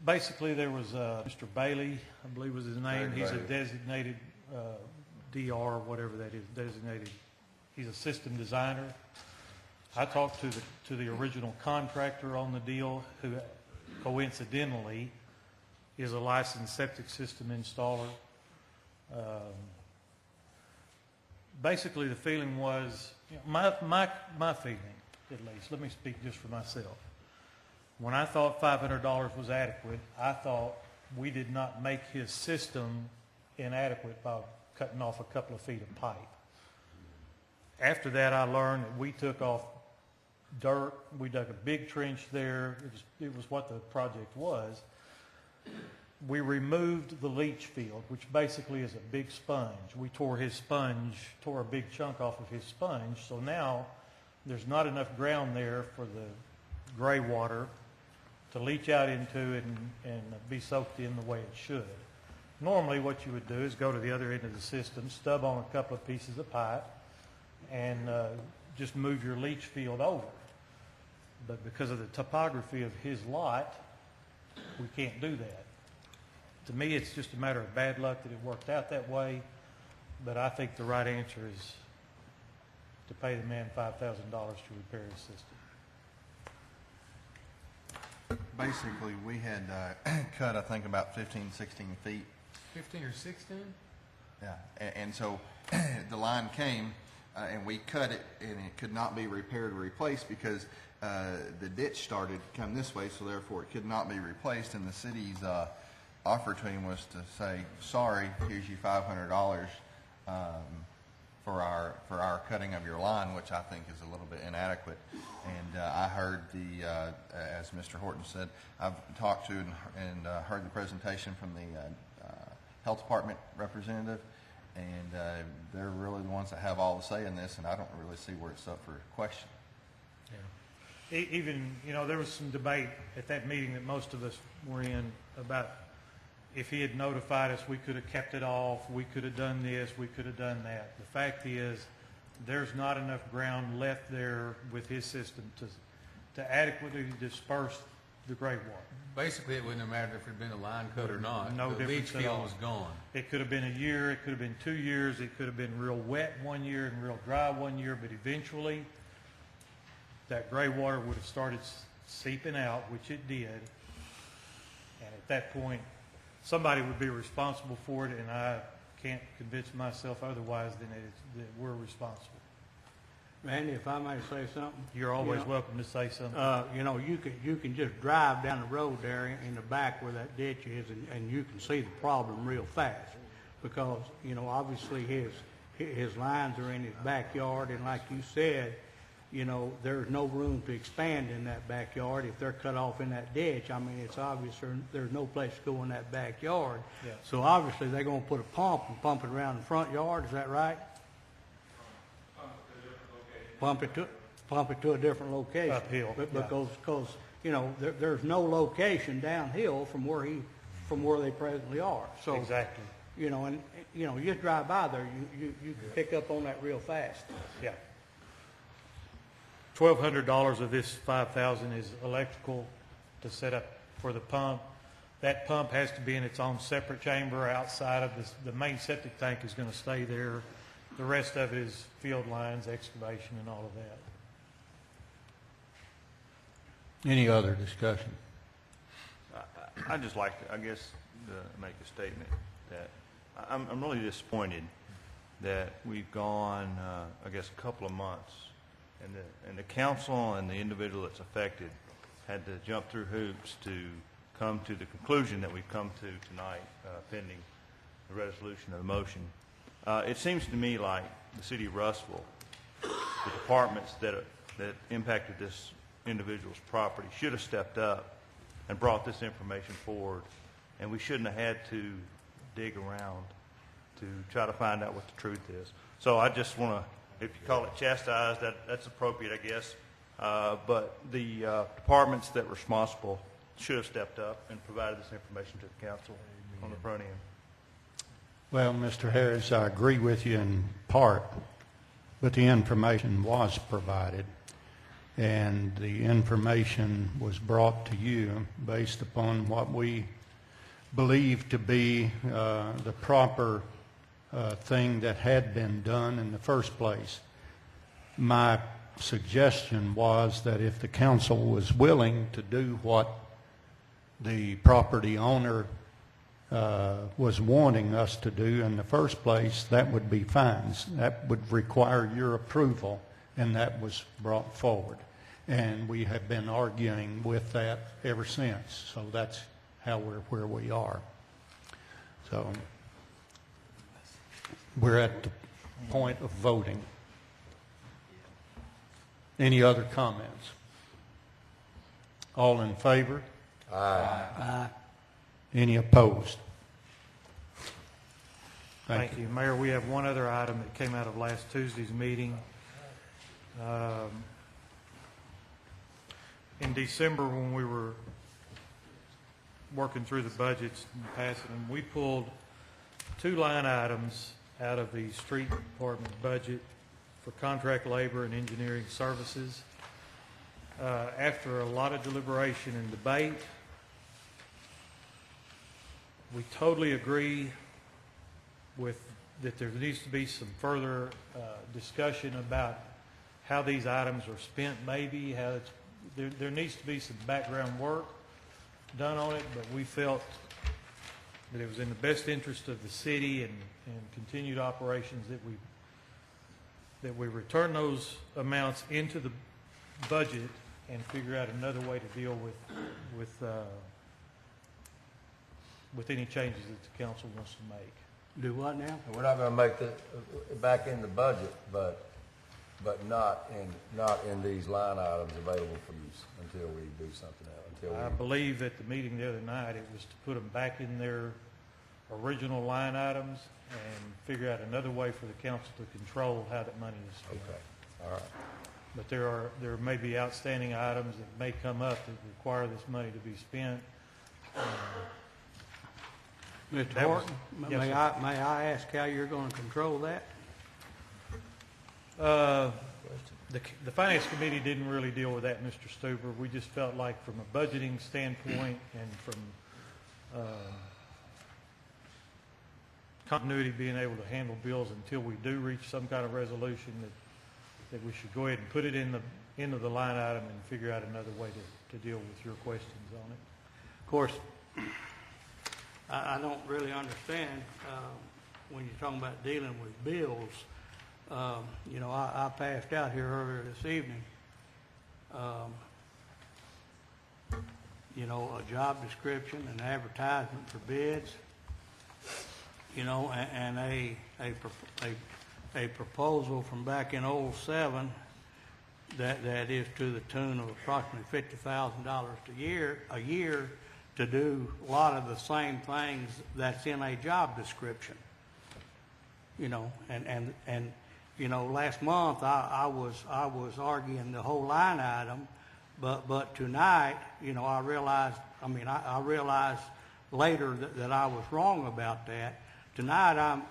Basically, there was Mr. Bailey, I believe was his name. He's a designated DR, whatever that is, designated. He's a system designer. I talked to the original contractor on the deal, who coincidentally is a licensed septic system installer. Basically, the feeling was, my feeling, at least, let me speak just for myself. When I thought $500 was adequate, I thought we did not make his system inadequate by cutting off a couple of feet of pipe. After that, I learned that we took off dirt. We dug a big trench there. It was what the project was. We removed the leach field, which basically is a big sponge. We tore a big chunk off of his sponge. So now there's not enough ground there for the gray water to leach out into and be soaked in the way it should. Normally what you would do is go to the other end of the system, stub on a couple of pieces of pipe, and just move your leach field over. But because of the topography of his lot, we can't do that. To me, it's just a matter of bad luck that it worked out that way, but I think the right answer is to pay the man $5,000 to repair his system. Basically, we had cut, I think, about 15, 16 feet. 15 or 16? Yeah, and so the line came, and we cut it, and it could not be repaired or replaced because the ditch started to come this way, so therefore it could not be replaced, and the city's offer to him was to say, sorry, here's you $500 for our cutting of your line, which I think is a little bit inadequate. And I heard as Mr. Horton said, I've talked to and heard the presentation from the Health Department representative, and they're really the ones that have all the say in this, and I don't really see where it's up for question. Yeah. Even, there was some debate at that meeting that most of us were in about if he had notified us, we could have kept it off, we could have done this, we could have done that. The fact is, there's not enough ground left there with his system to adequately disperse the gray water. Basically, it wouldn't have mattered if it had been a line cut or not. No the leach difference at field all. was gone. It could have been a year, it could have been 2 years, it could have been real wet 1 year and real dry 1 year, but eventually that gray water would have started seeping out, which it did. And at that point, somebody would be responsible for it, and I can't convince myself otherwise than that we're responsible. Randy, if I may say something? You're always welcome to say something. You can just drive down the road there in the back where that ditch is, and you can see the problem real fast. because, you know, obviously his lines are in his backyard, and like you said, you know, there's no room to expand in that backyard. If they're cut off in that ditch, I mean, it's obvious there's no place to go in that backyard. Yeah. So obviously, they're gonna put a pump and pump it around the front yard, is that right? Pump it to a different location. Uphill, But yeah. because, you know, there's no location downhill from where they presently are. So, Exactly, you know, and, you know, you just drive by there, you can pick up on that real fast. yeah. $1,200 of this 5,000 is electrical to set up for the pump. That pump has to be in its own separate chamber outside of this. The main septic tank is going to stay there. The rest of it is field lines, excavation, and all of that. Any other discussion? I'd just like to, I guess, to make a statement that I'm really disappointed that we've gone, I guess, a couple of months, and the council and the individual that's affected had to jump through hoops to come to the conclusion that we've come to tonight, pending the resolution of the motion. It seems to me like the city of Russellville, the departments that impacted this individual's property should have stepped up and brought this information forward, and we shouldn't have had to dig around to try to find out what the truth is. So I just want to, if you call it chastise, that's appropriate, I guess. But the departments that were responsible should have stepped up and provided this information to the council on the front end. Well, Mr. Harris, I agree with you in part, but the information was provided, and the information was brought to you based upon what we believe to be the proper thing that had been done in the first place. My suggestion was that if the council was willing to do what the property owner was wanting us to do in the first place, that would be fine. That would require your approval, and that was brought forward. And we have been arguing with that ever since. So that's how we're where we are. So we're at the point of voting. Any other comments? All in favor? Aye. Any opposed? Thank you. Mayor, we have one other item that came out of last Tuesday's meeting. In December, when we were working through the budgets and passing them, we pulled 2 line items out of the street department budget for contract labor and engineering services. After a lot of deliberation and debate, we totally agree with that there needs to be some further discussion about how these items are spent, maybe how it's, there needs to be some background work done on it, but we felt that it was in the best interest of the city and continued operations that we return those amounts into the budget and figure out another way to deal with any changes that the council wants to make. Do what now? We're not gonna make that back in the budget, but not in these line items available for use until we do something else. I believe at the meeting the other night, it was to put them back in their original line items and figure out another way for the council to control how that money is spent. Okay, all right. But there may be outstanding items that may come up that require this money to be spent. Mr. That was- Horton, Yes, may sir. I ask how you're going to control that? The Finance Committee didn't really deal with that, Mr. Stuber. We just felt like from a budgeting standpoint and from continuity, being able to handle bills until we do reach some kind of resolution, that we should go ahead and put it into the line item and figure out another way to deal with your questions on it. Of course, I don't really understand when you're talking about dealing with bills. You know, I passed out here earlier this evening, you know, a job description, an advertisement for bids. you know, and a proposal from back in '07 that is to the tune of approximately $50,000 a year to do a lot of the same things that's in a job description. You know, and you know, last month I was arguing the whole line item, but tonight, you know, I realized later that I was wrong about that. Tonight, I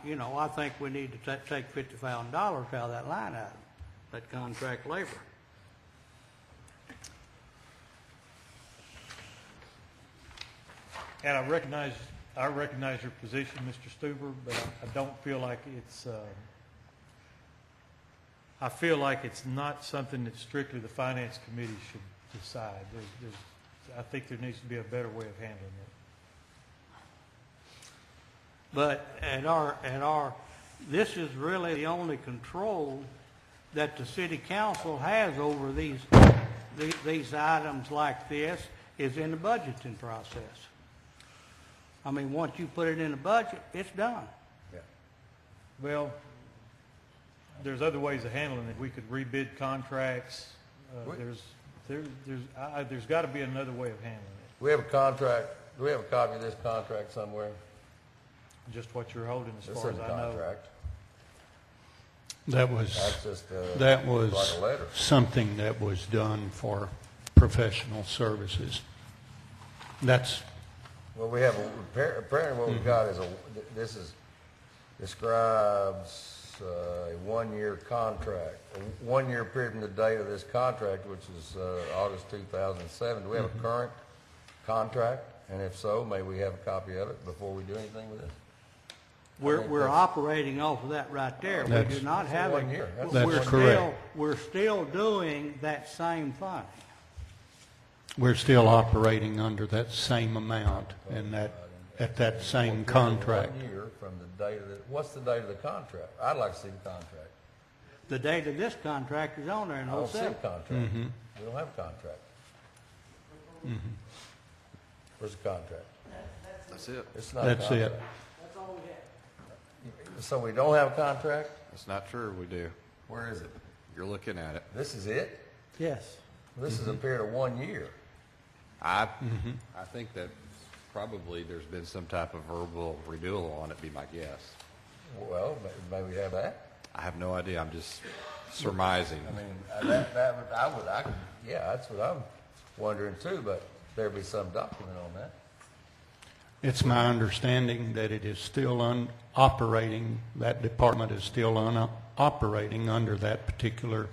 think we need to take $50,000 out of that line item, that contract labor. And I recognize your position, Mr. Stuber, but I don't feel like it's, I feel like it's not something that strictly the Finance Committee should decide. I think there needs to be a better way of handling it. But this is really the only control that the city council has over these items like this is in the budgeting process. I mean, once you put it in the budget, it's done. Yeah. Well, there's other ways of handling it. We could rebid contracts. There's got to be another way of handling it. We have a contract, do we have a copy of this contract somewhere? Just what you're holding, as This far is as a I know. contract. That was, That's just, that like was a letter. something that was done for professional services. That's, Well, we have, apparently what we got is describes a one-year contract, a one-year period from the date of this contract, which is August 2007. Do we have a current contract? And if so, may we have a copy of it before we do anything with it? We're operating off of that right there. We do not have one it. year. That's correct. We're still doing that same thing. we're still operating under that same amount and at that same contract. 1 year from the date of what's the date of the contract? I'd like to see the contract. The date of this contract is on there in I don't see a 07. contract. We don't have a contract. Where's the contract? That's it. It's not That's a contract. it. So we don't have a contract? That's not true, we do. Where is it? You're looking at it. This is it? Yes. This is a period of 1 year. I think that probably there's been some type of verbal renewal on it, be my guess. Well, may we have that? I have no idea, I'm just surmising. I mean, that's what I'm wondering too, but there'd be some document on that. It's my understanding that it is still operating, that department is still operating under that particular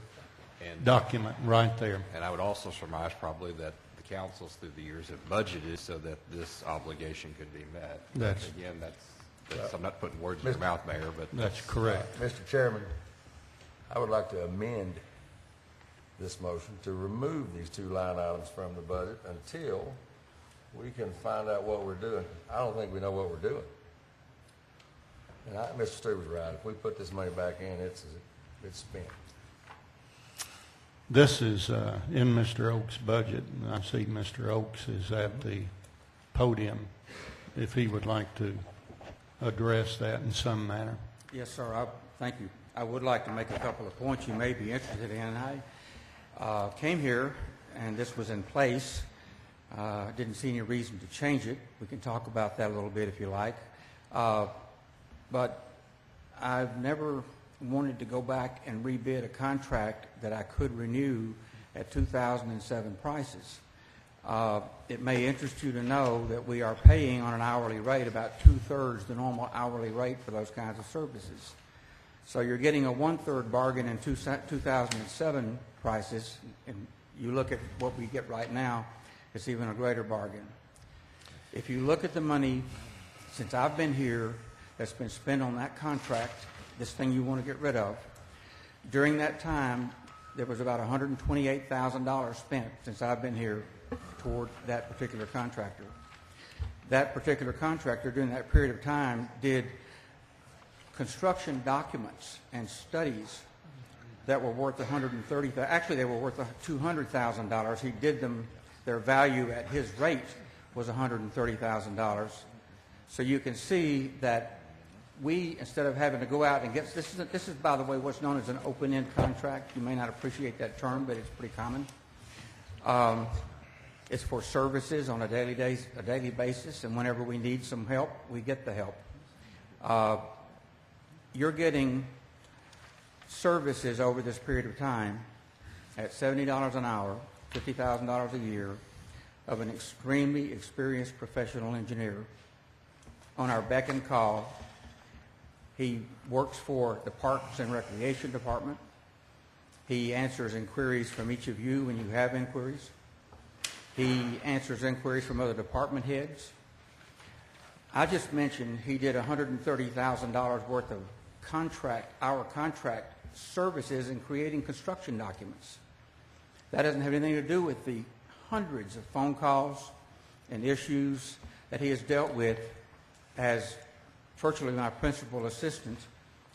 And- document right there. And I would also surmise probably that the councils through the years have budgeted so that this obligation could be met. That's- Again, that's, I'm not putting words in your mouth, Mayor, but That's correct. Mr. Chairman, I would like to amend this motion to remove these two line items from the budget until we can find out what we're doing. I don't think we know what we're doing. And Mr. Stuber's right. If we put this money back in, it's spent. This is in Mr. Oaks' budget, and I see Mr. Oaks is at the podium, if he would like to address that in some manner. Yes, sir. Thank you. I would like to make a couple of points you may be interested in. I came here, and this was in place. Didn't see any reason to change it. We can talk about that a little bit if you like. But I've never wanted to go back and rebid a contract that I could renew at 2007 prices. It may interest you to know that we are paying on an hourly rate about 2/3 the normal hourly rate for those kinds of services. So you're getting a 1/3 bargain in 2007 prices, and you look at what we get right now, it's even a greater bargain. If you look at the money since I've been here that's been spent on that contract, this thing you want to get rid of, during that time, there was about $128,000 spent since I've been here toward that particular contractor. That particular contractor during that period of time did construction documents and studies that were worth $130,000. Actually, they were worth $200,000. He did them. Their value at his rate was $130,000. So you can see that we, instead of having to go out and get, this is, by the way, what's known as an open-end contract. You may not appreciate that term, but it's pretty common. It's for services on a daily basis, and whenever we need some help, we get the help. You're getting services over this period of time at $70 an hour, $50,000 a year, of an extremely experienced professional engineer on our beck and call. He works for the Parks and Recreation Department. He answers inquiries from each of you when you have inquiries. He answers inquiries from other department heads. I just mentioned he did $130,000 worth of our contract services in creating construction documents. That doesn't have anything to do with the hundreds of phone calls and issues that he has dealt with as virtually my principal assistant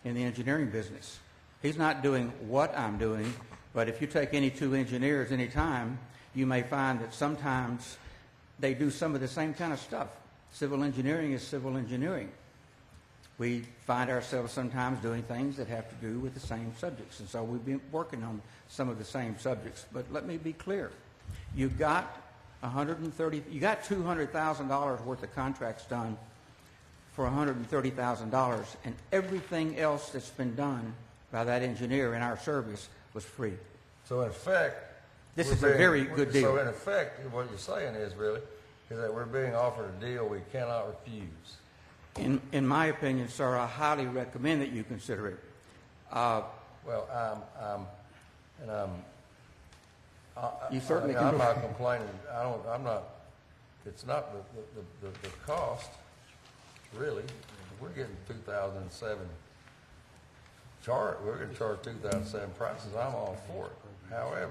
in the engineering business. He's not doing what I'm doing, but if you take any two engineers any time, you may find that sometimes they do some of the same kind of stuff. Civil engineering is civil engineering. We find ourselves sometimes doing things that have to do with the same subjects, and so we've been working on some of the same subjects. But let me be clear. You got $200,000 worth of contracts done for $130,000, and everything else that's been done by that engineer in our service was free. So in effect, this is a very good deal. So in effect, what you're saying is really is that we're being offered a deal we cannot refuse. In my opinion, sir, I highly recommend that you consider it. You certainly can. I'm not complaining. I'm not. It's not the cost, really. We're getting 2007 chart. We're going to charge 2007 prices. I'm all for it. However,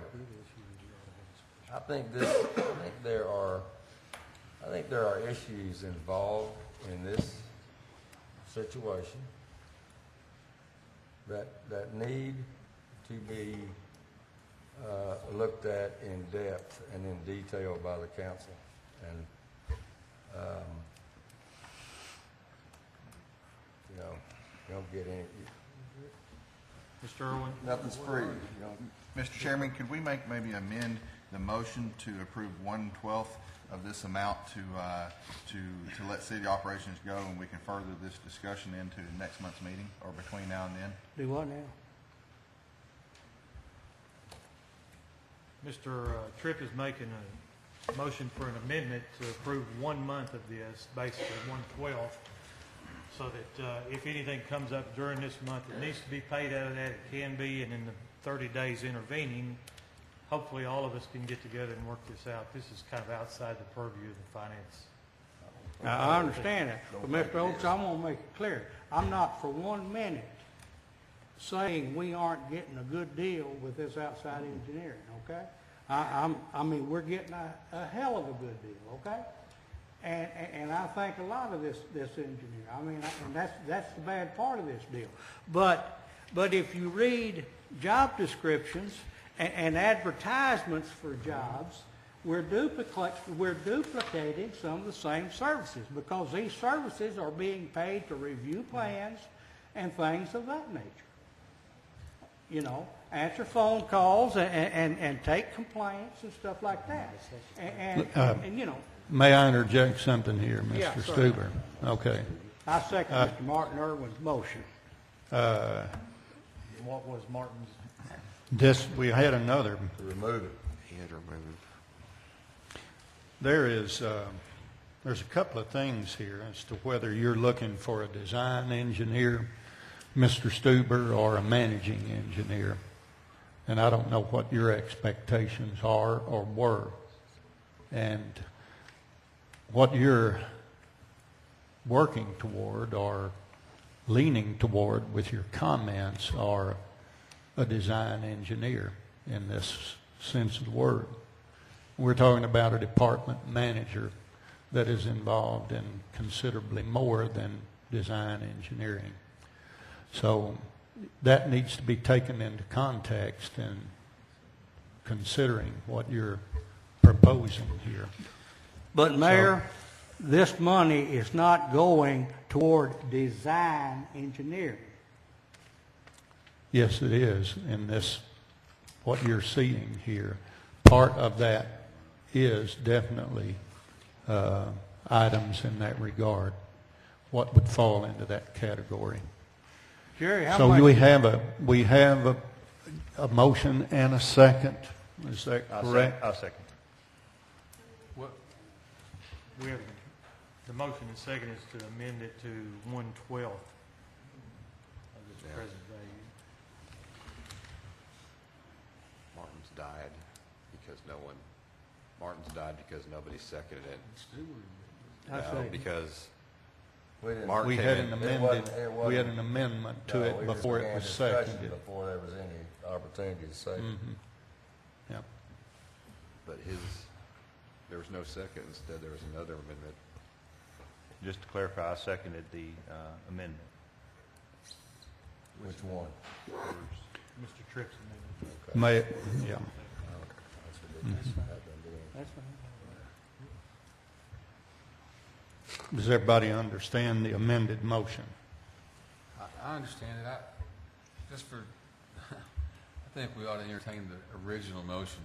I think there are issues involved in this situation that need to be looked at in depth and in detail by the council. And you don't get any. Mr. Irwin? Nothing's free. Mr. Chairman, could we maybe amend the motion to approve 1/12 of this amount to let city operations go, and we can further this discussion into next month's meeting or between now and then? Do what now? Mr. Tripp is making a motion for an amendment to approve 1 month of this, basically 1/12, so that if anything comes up during this month that needs to be paid out of that, it can be, and in the 30 days intervening, hopefully all of us can get together and work this out. This is kind of outside the purview of the finance. Now, I understand that, but Mr. Oates, I want to make it clear, I'm not for 1 minute saying we aren't getting a good deal with this outside engineering, okay? I mean, we're getting a hell of a good deal, okay? And I think a lot of this engineer, I mean, and that's the bad part of this deal. But if you read job descriptions and advertisements for jobs, we're duplicating some of the same services, because these services are being paid to review plans and things of that nature. You know, answer phone calls and take complaints and stuff like that. And you know. May I interject something here, Mr. Yeah, sir. Stuber? Okay. I second Mr. Martin Irwin's motion. What was Martin's? We had another. To remove it. He had to remove There's a couple of things here as to whether you're looking for a design engineer, Mr. Stuber, or a managing engineer. And I don't know what your expectations are or were. And what you're working toward or leaning toward with your comments are a design engineer in this sense of the word. We're talking about a department manager that is involved in considerably more than design engineering. So that needs to be taken into context in considering what you're proposing here. But Mayor, this money is not going toward design engineering. Yes, it is. And this, what you're seeing here, part of that is definitely items in that regard. What would fall into that category? Jerry, how So much? we have a motion and a second. Is that correct? I'll second. What, we have, the motion and second is to amend it to 1/12 of its present value. Martin's died because nobody seconded it. I No, say, because We didn't. Mark We came had in. we had an amendment to No, it we before it began was discussion seconded. Before there was any opportunity to say. Yep. But there was no second. Instead, there was another amendment. Just to clarify, I seconded the amendment. Which one? Mr. Tripp's amendment. May, yeah. That's ridiculous. that's fine. Does everybody understand the amended motion? I understand it. I think we ought to entertain the original motion,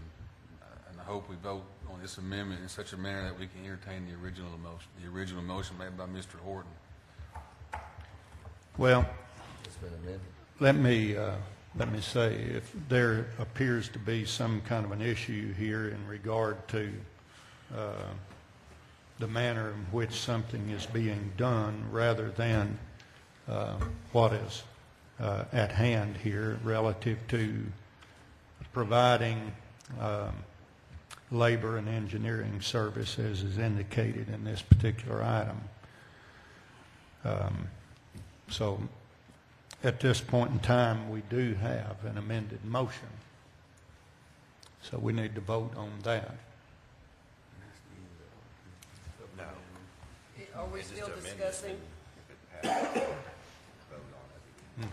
and I hope we vote on this amendment in such a manner that we can entertain the original motion made by Mr. Horton. Well, It's been amended. let me say, if there appears to be some kind of an issue here in regard to the manner in which something is being done rather than what is at hand here relative to providing labor and engineering service as is indicated in this particular item. So at this point in time, we do have an amended motion. So we need to vote on that. No. Are we still discussing? Vote on it. We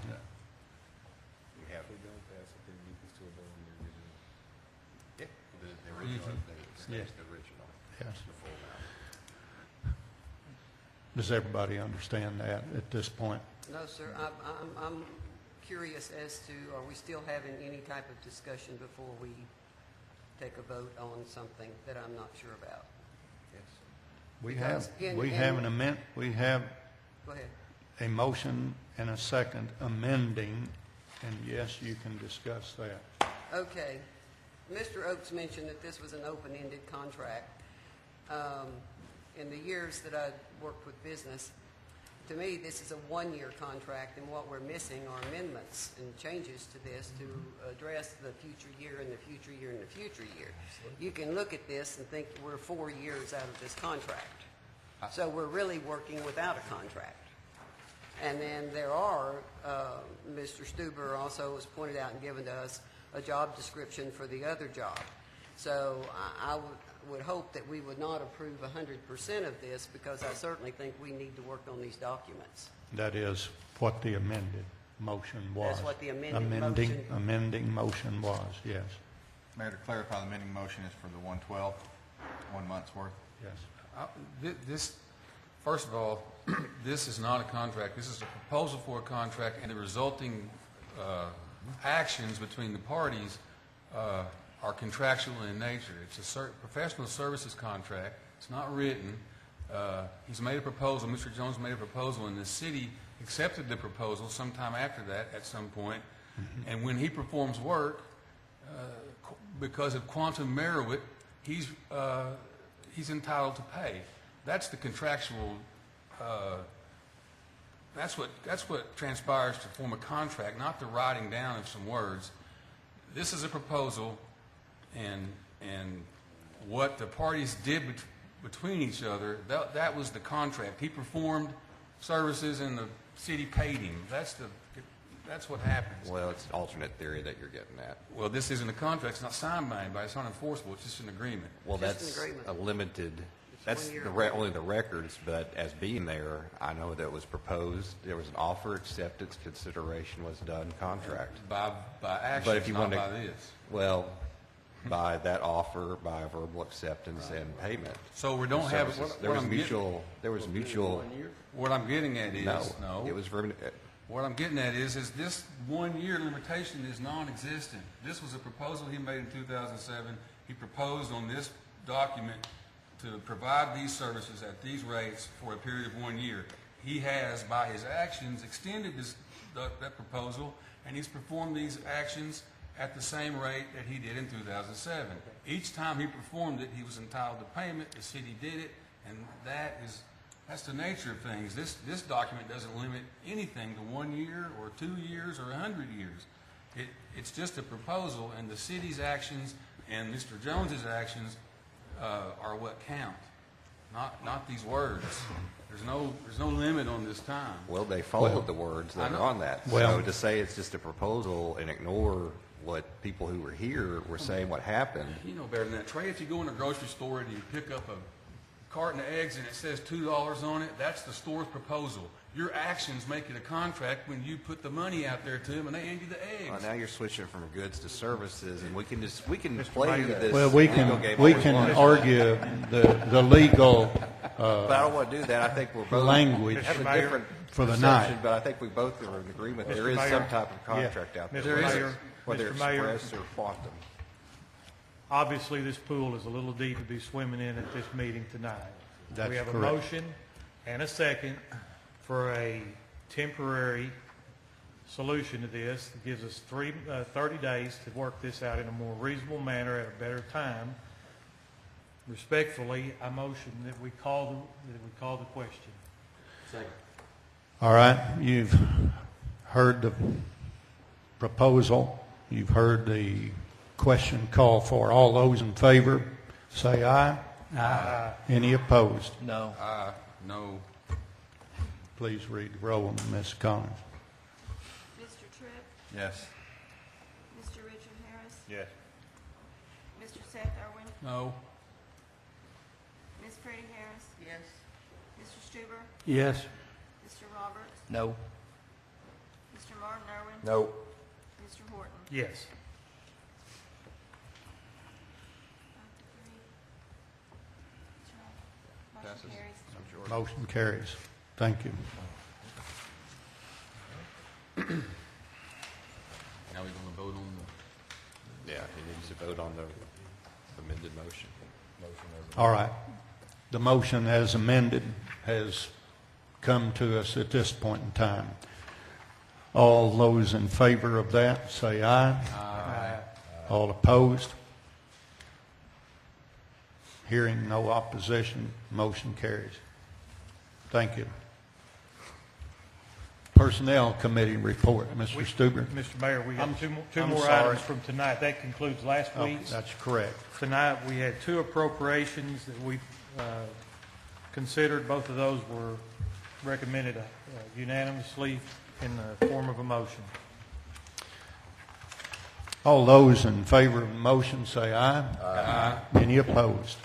have. Yeah, the original, Yes. the original. Yes. The full amount. Does everybody understand that at this point? No, sir. I'm curious as to, are we still having any type of discussion before we take a vote on something that I'm not sure about? Yes. We Because have an amend, we have Go ahead. a motion and a second amending, and yes, you can discuss that. Okay. Mr. Oakes mentioned that this was an open-ended contract. In the years that I've worked with business, to me, this is a one-year contract, and what we're missing are amendments and changes to this to address the future year and the future year and the future year. You can look at this and think we're 4 years out of this contract. So we're really working without a contract. And then there are, Mr. Stuber also has pointed out and given to us a job description for the other job. So I would hope that we would not approve 100% of this, because I certainly think we need to work on these documents. That is what the amended motion was. That's what the amended motion- Amending motion was, yes, Mayor, to clarify, the amending motion is for the 1/12, 1 month's worth. yes. This, first of all, this is not a contract. This is a proposal for a contract, and the resulting actions between the parties are contractual in nature. It's a professional services contract. It's not written. He's made a proposal. Mr. Jones made a proposal, and the city accepted the proposal sometime after that at some point. And when he performs work, because of quantum merit, he's entitled to pay. That's the contractual. That's what transpires to form a contract, not the writing down of some words. This is a proposal, and what the parties did between each other, that was the contract. He performed services, and the city paid him. That's what happens. Well, it's an alternate theory that you're getting at. Well, this isn't a contract. It's not signed by anybody. It's not enforceable. It's just an agreement. Well, Just an that's agreement. a limited, that's 1 year only the records, but as being there, I know that it was proposed, there was an offer, acceptance, consideration was done, contract. By But actions, if you not want to, by this. well, by that offer, by verbal acceptance and payment. So we don't of have, services. what There was I'm getting, mutual, what I'm getting at is, no. It was What I'm getting at is this 1 year limitation is non-existent. This was a proposal he made in 2007. He proposed on this document to provide these services at these rates for a period of 1 year. He has, by his actions, extended that proposal, and he's performed these actions at the same rate that he did in 2007. Each time he performed it, he was entitled to payment. The city did it, and that's the nature of things. This document doesn't limit anything to 1 year or 2 years or 100 years. It's just a proposal, and the city's actions and Mr. Jones's actions are what count, not these words. There's no limit on this time. well, they followed the words that I are know. on that. Well- So to say it's just a proposal and ignore what people who were here were saying what happened, You know better than that. Trey, if you go in a grocery store and you pick up a carton of eggs and it says $2 on it, that's the store's proposal. Your actions make it a contract when you put the money out there to them and they hand you the well, eggs. now you're switching from goods to services, and we can play this Well, we legal game can, we all we can want. argue the legal, But I don't want to do that. I think we're both language have a Mayor, different for the perception, night. but I think we both are in agreement. There Mr. is Mayor. some type of contract out there. Mr. Mayor, Whether Mr. Mayor. express or quantum. Obviously, this pool is a little deep to be swimming in at this meeting tonight. That's We have a correct. motion and a second for a temporary solution to this. It gives us 30 days to work this out in a more reasonable manner at a better time. Respectfully, I motion that we call the question. All right, you've heard the proposal. You've heard the question called for. All those in favor, say aye. Aye. Any opposed? No. No. Please read the roll, Ms. Collins. Mr. Tripp, Yes. Mr. Richard Harris, Yes. Mr. Seth Irwin, No. Ms. Freddie Harris, Yes. Mr. Stuber, Yes. Mr. Roberts, No. Mr. Martin Irwin, No. Mr. Horton. Yes. 5 to 3. Motion Passes. carries. Motion carries. Thank you. Now we're going to vote on Yeah, he needs to vote on the amended motion. All right. The motion as amended has come to us at this point in time. All those in favor of that, say aye. Aye. All opposed? Hearing no opposition, motion carries. Thank you. Personnel Committee report, Mr. Stuber. Mr. Mayor, we have two I'm more sorry. items from tonight. That concludes last Oh, week's. that's correct. Tonight, we had two appropriations that we considered. Both of those were recommended unanimously in the form of a motion. All those in favor of the motion say aye. Aye. Any opposed?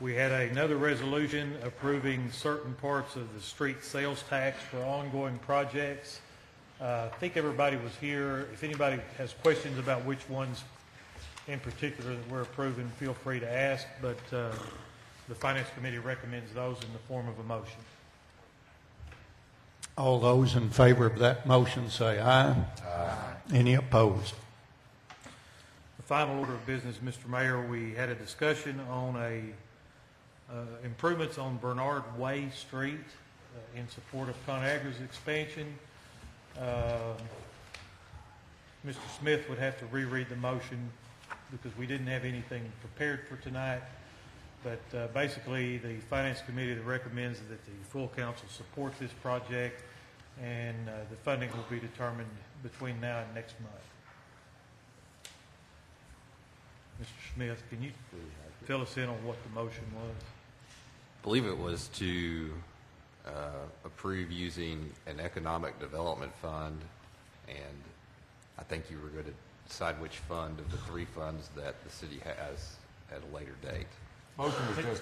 We had another resolution approving certain parts of the street sales tax for ongoing projects. I think everybody was here. If anybody has questions about which ones in particular that we're approving, feel free to ask, but the Finance Committee recommends those in the form of a motion. All those in favor of that motion say aye. Aye. Any opposed? The final order of business, Mr. Mayor, we had a discussion on improvements on Bernard Way Street in support of ConAgra's expansion. Mr. Smith would have to reread the motion because we didn't have anything prepared for tonight. But basically, the Finance Committee recommends that the full council support this project, and the funding will be determined between now and next month. Mr. Smith, can you fill us in on what the motion was? I believe it was to approve using an economic development fund, and I think you were going to decide which fund of the three funds that the city has at a later date. Motion was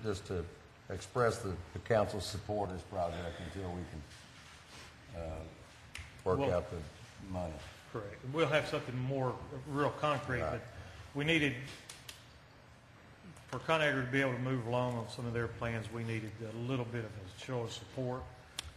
just to express the council's support of this project until we can work out the money. Correct. And we'll have something more real concrete, Right. but we needed, for ConAgra to be able to move along on some of their plans, we needed a little bit of a show of support,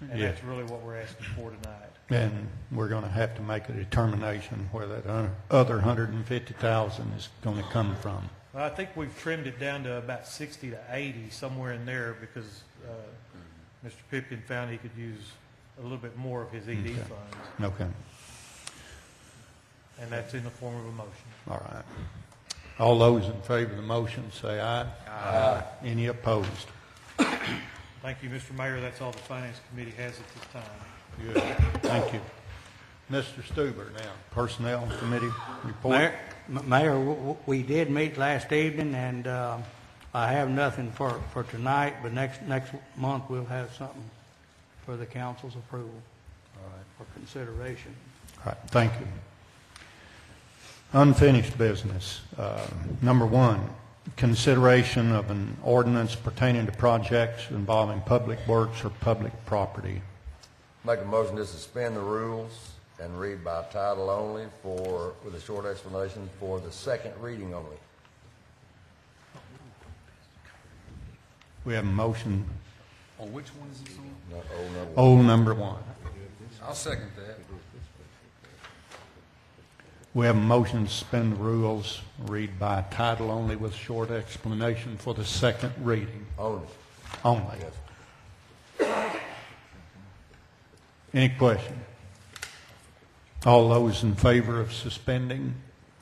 and Yeah. that's really what we're asking for tonight. And we're going to have to make a determination where that other 150,000 is going to come from. Well, I think we've trimmed it down to about 60 to 80, somewhere in there, because Mr. Pipkin found he could use a little bit more of his ED Okay. funds, Okay, and that's in the form of a motion. all right. All those in favor of the motion, say aye. Aye. Any opposed? Thank you, Mr. Mayor. That's all the Finance Committee has at this time. Good, thank you. Mr. Stuber, now, Personnel Committee report. Mayor, we did meet last evening, and I have nothing for tonight, but next month we'll have something for the council's approval. All right. For consideration. All right, thank you. Unfinished business. Number one, consideration of an ordinance pertaining to projects involving public works or public property. Make a motion to suspend the rules and read by title only with a short explanation for the second reading only. We have a motion, On which one is this on? Not old number. old number one. I'll second that. We have a motion to suspend the rules, read by title only with short explanation for the second reading Only. only. Yes. Any question? All those in favor of suspending,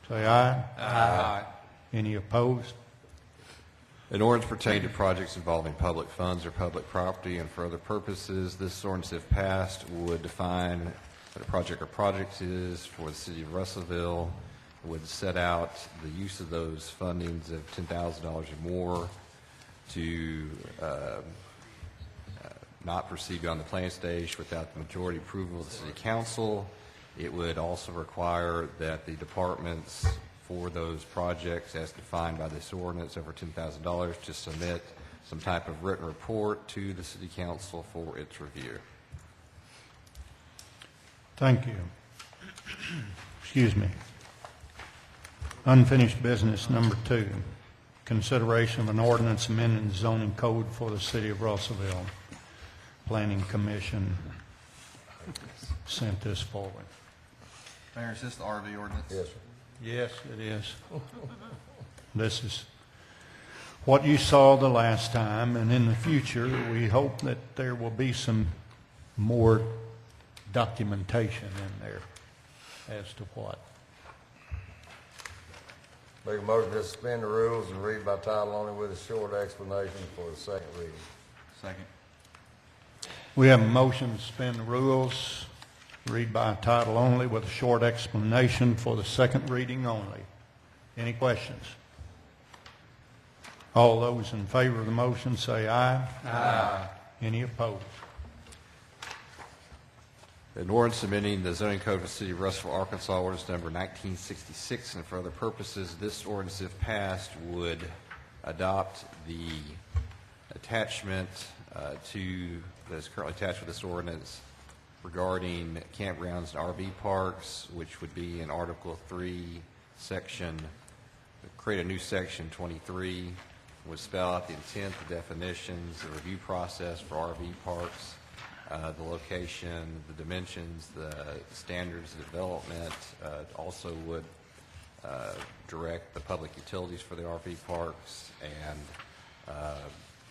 say aye. Aye. Any opposed? An ordinance pertaining to projects involving public funds or public property and for other purposes. This ordinance, if passed, would define what a project or projects is for the city of Russellville, would set out the use of those fundings of $10,000 or more to not proceed beyond the plan stage without the majority approval of the city council. It would also require that the departments for those projects, as defined by this ordinance, over $10,000, to submit some type of written report to the city council for its review. Thank you. Excuse me. Unfinished business number two, consideration of an ordinance amending the zoning code for the city of Russellville. Planning Commission sent this forward. Mayor, is this the RV ordinance? Yes, sir. Yes, it is. This is what you saw the last time, and in the future, we hope that there will be some more documentation in there as to what. Make a motion to suspend the rules and read by title only with a short explanation for the second reading. Second. We have a motion to suspend the rules, read by title only with a short explanation for the second reading only. Any questions? All those in favor of the motion say aye. Aye. Any opposed? An ordinance amending the zoning code of the city of Russellville, Arkansas, ordinance number 1966, and for other purposes. This ordinance, if passed, would adopt the attachment that is currently attached with this ordinance regarding campgrounds and RV parks, which would be in Article 3, create a new section 23, would spell out the intent, the definitions, the review process for RV parks, the location, the dimensions, the standards of development. Also would direct the public utilities for the RV parks, and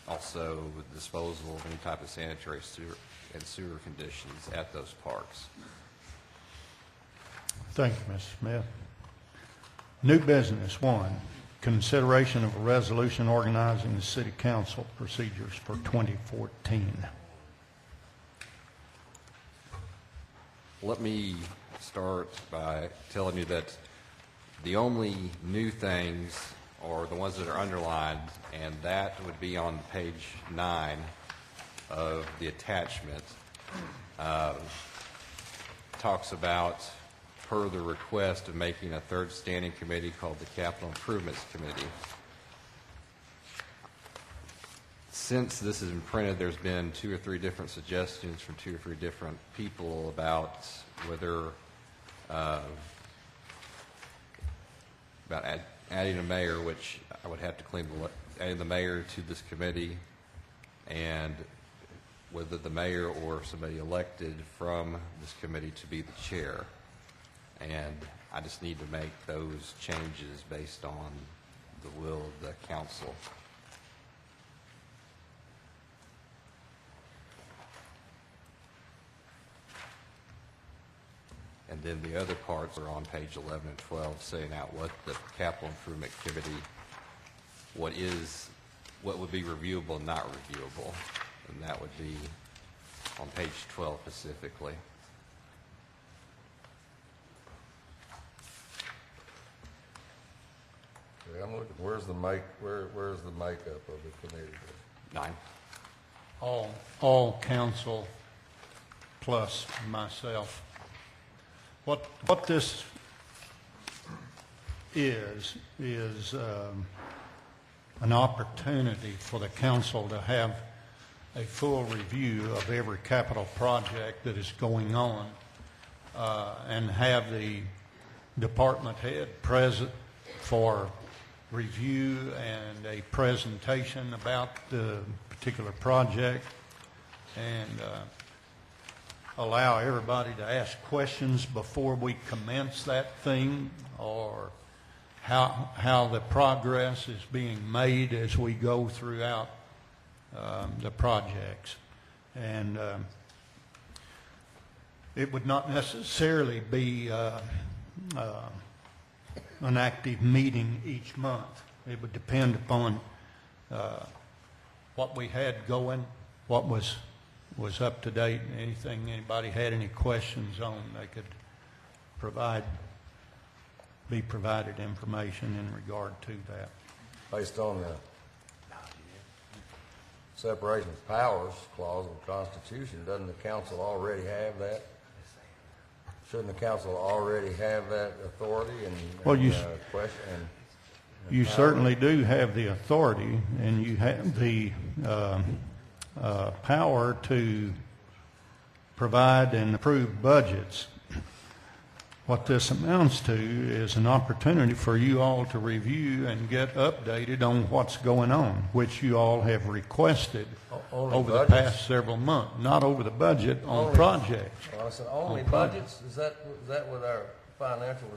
also the disposal of any type of sanitary sewer conditions at those parks. Thank you, Mr. Smith. New business one, consideration of a resolution organizing the city council procedures for 2014. Let me start by telling you that the only new things are the ones that are underlined, and that would be on page 9 of the attachment. Talks about per the request of making a third standing committee called the Capital Improvements Committee. Since this has been printed, there's been 2 or 3 different suggestions from 2 or 3 different people about whether about adding a mayor, which I would have to adding the mayor to this committee, and whether the mayor or somebody elected from this committee to be the chair. And I just need to make those changes based on the will of the council. And then the other parts are on page 11 and 12, saying out what the capital improvement committee, what would be reviewable and not reviewable. And that would be on page 12 specifically. Okay, I'm looking, where's the makeup of the committee? 9. All council plus myself. What this is an opportunity for the council to have a full review of every capital project that is going on, and have the department head present for review and a presentation about the particular project, and allow everybody to ask questions before we commence that thing, or how the progress is being made as we go throughout the projects. And it would not necessarily be an active meeting each month. It would depend upon what we had going, what was up to date, and anything anybody had any questions on, they could be provided information in regard to that. Based on the separation of powers clause of the Constitution, doesn't the council already have that? Shouldn't the council already have that authority you certainly do have the authority, and you have the power to provide and approve budgets. What this amounts to is an opportunity for you all to review and get updated on what's going on, which you all have requested over the past several months. Not over the budget, on projects. Well, I said only budgets? Is that what our financial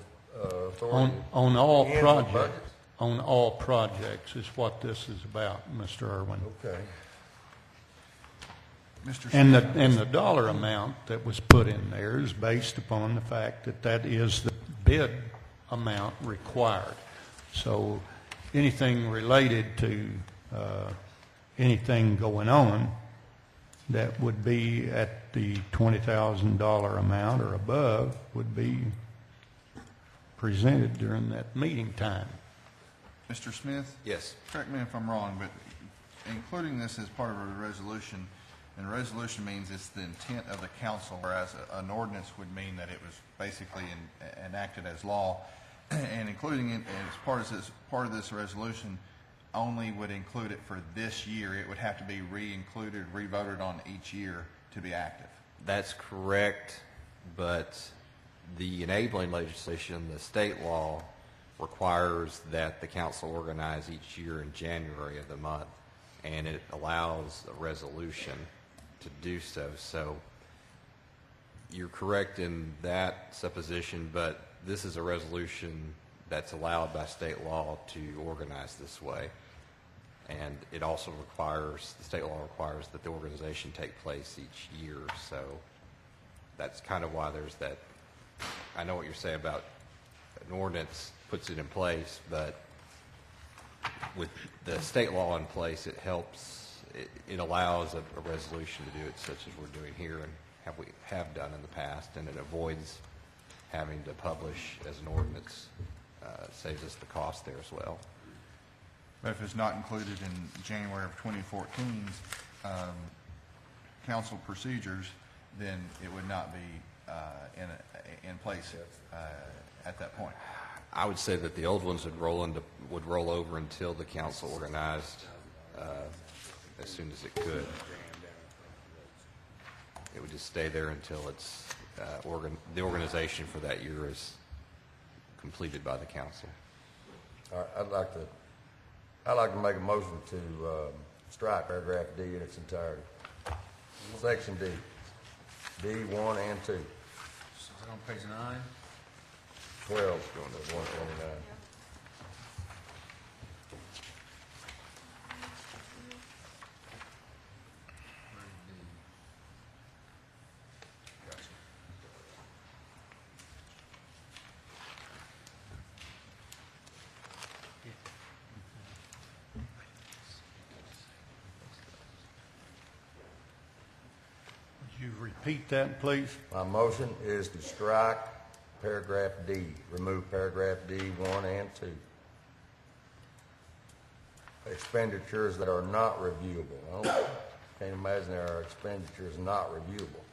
authority? On all projects. On all projects is what this is about, Mr. Irwin. Okay. And the dollar amount that was put in there is based upon the fact that is the bid amount required. So anything related to anything going on that would be at the $20,000 amount or above would be presented during that meeting time. Mr. Smith? Yes. Correct me if I'm wrong, but including this as part of a resolution, and resolution means it's the intent of the council, whereas an ordinance would mean that it was basically enacted as law. And including it as part of this resolution only would include it for this year. It would have to be re-included, re-voted on each year to be active. That's correct, but the enabling legislation, the state law, requires that the council organize each year in January of the month, and it allows a resolution to do so. So you're correct in that supposition, but this is a resolution that's allowed by state law to organize this way. And it also requires, the state law requires that the organization take place each year. So that's kind of why there's that. I know what you're saying about an ordinance puts it in place, but with the state law in place, it helps. It allows a resolution to do it, such as we're doing here and we have done in the past, and it avoids having to publish as an ordinance. Saves us the cost there as well. But if it's not included in January of 2014's council procedures, then it would not be in place at that point. I would say that the old ones would roll over until the council organized as soon as it could. It would just stay there until it's the organization for that year is completed by the council. All right, I'd like to make a motion to strike paragraph D in its entirety. Section D, D1 and 2, So is that on page 9? 12 going to 129. Gotcha. Would you repeat that, please? My motion is to strike paragraph D, remove paragraph D, 1 and 2. Expenditures that are not reviewable. I can't imagine there are expenditures not reviewable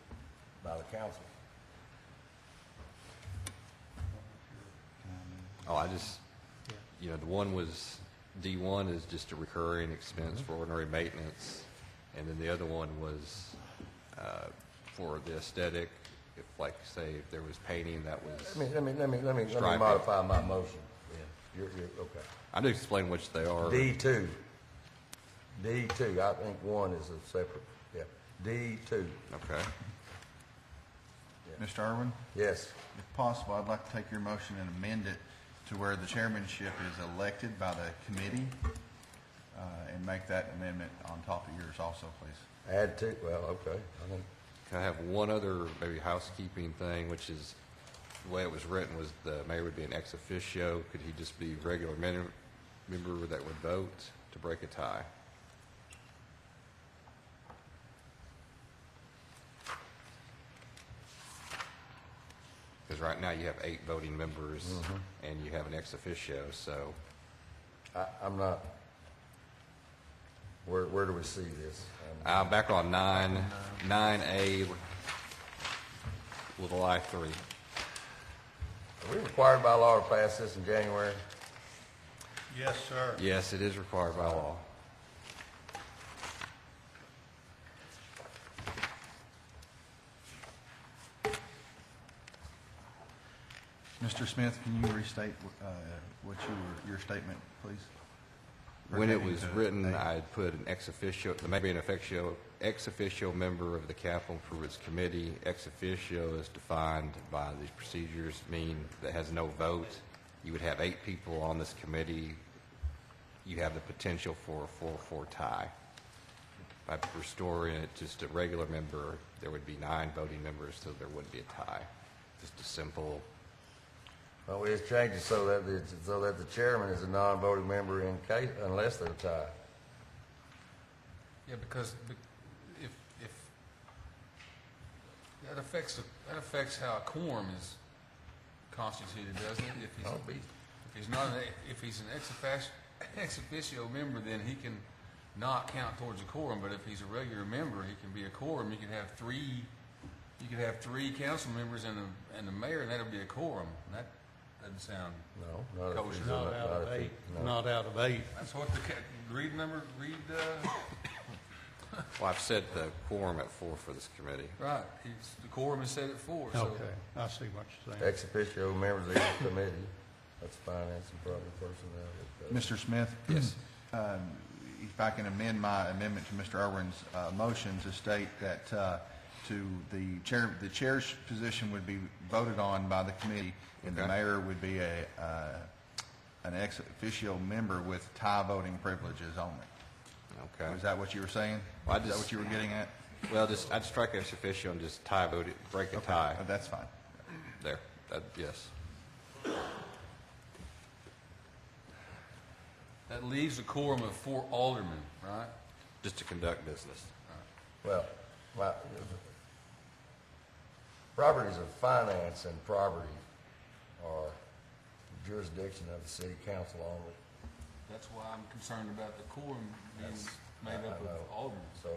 by the council. Oh, the one was, D1 is just a recurring expense for ordinary maintenance, and then the other one was for the aesthetic, if like, say, if there was painting that was Let me striping. modify my motion. Yeah, you're, okay. I'm just explaining which they are. D2. D2, I think 1 is a separate, yeah. D2, Okay. Mr. Irwin, yes. if possible, I'd like to take your motion and amend it to where the chairmanship is elected by the committee, and make that amendment on top of yours also, please. Add 2, well, okay. I think Can I have one other maybe housekeeping thing, which is, the way it was written was the mayor would be an ex officio. Could he just be a regular member that would vote to break a tie? Because right now you have 8 voting members and you have an ex officio, so. I'm not, where do we see this? Back on 9A, little I3. Are we required by law to pass this in January? Yes, sir. Yes, it is required by law. Mr. Smith, can you restate your statement, please? When it Pertaining was to written, A. I put an ex officio, maybe an ex officio member of the capital improvements committee. Ex officio is defined by these procedures, mean that has no vote. You would have 8 people on this committee. You have the potential for a 4-4 tie. By restoring it just a regular member, there would be 9 voting members, so there wouldn't be a tie. Just a simple. Well, we just changed it so that the chairman is a non-voting member in case, unless they're tied. Yeah, because if that affects how a quorum is constituted, doesn't it? If he's an ex officio member, then he can not count towards a quorum. But if he's a regular member, he can be a quorum. You could have 3 council members and the mayor, and that'll be a quorum. And that doesn't sound No, not kosher. if Not out of if he- 8. no. Not out of 8. That's what read. Well, I've set the quorum at 4 for this committee. Right, the quorum is set at 4. So Okay, I see what you're saying. Ex officio members of each committee, that's finance and public personnel. Mr. Smith? Yes. If I can amend my amendment to Mr. Irwin's motion to state that the chair's position would be voted on by the committee, and the Okay. mayor would be an ex officio member with tie voting privileges only. Okay. Is that what you were saying? Well, Is that what you were getting at? Well, I'd strike ex officio and just tie vote it, break a tie. That's fine. There, yes. that leaves a quorum of 4 aldermen, right? Just to conduct business. Well, properties of finance and property are jurisdiction of the city council only. That's why I'm concerned about the quorum being made I up know. of aldermen. So,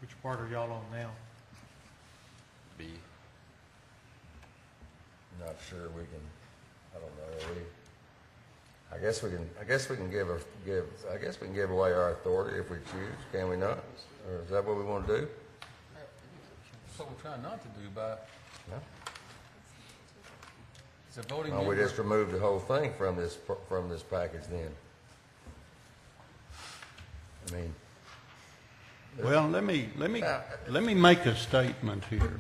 Which part are y'all on now? B. not sure we can, I don't know, I guess we can give away our authority if we choose, can we not? Or is that what we want to do? That's what we're trying not to do by, Yeah. it's a voting Why don't we member. just remove the whole thing from this package then? I mean, Well, let me make a statement here.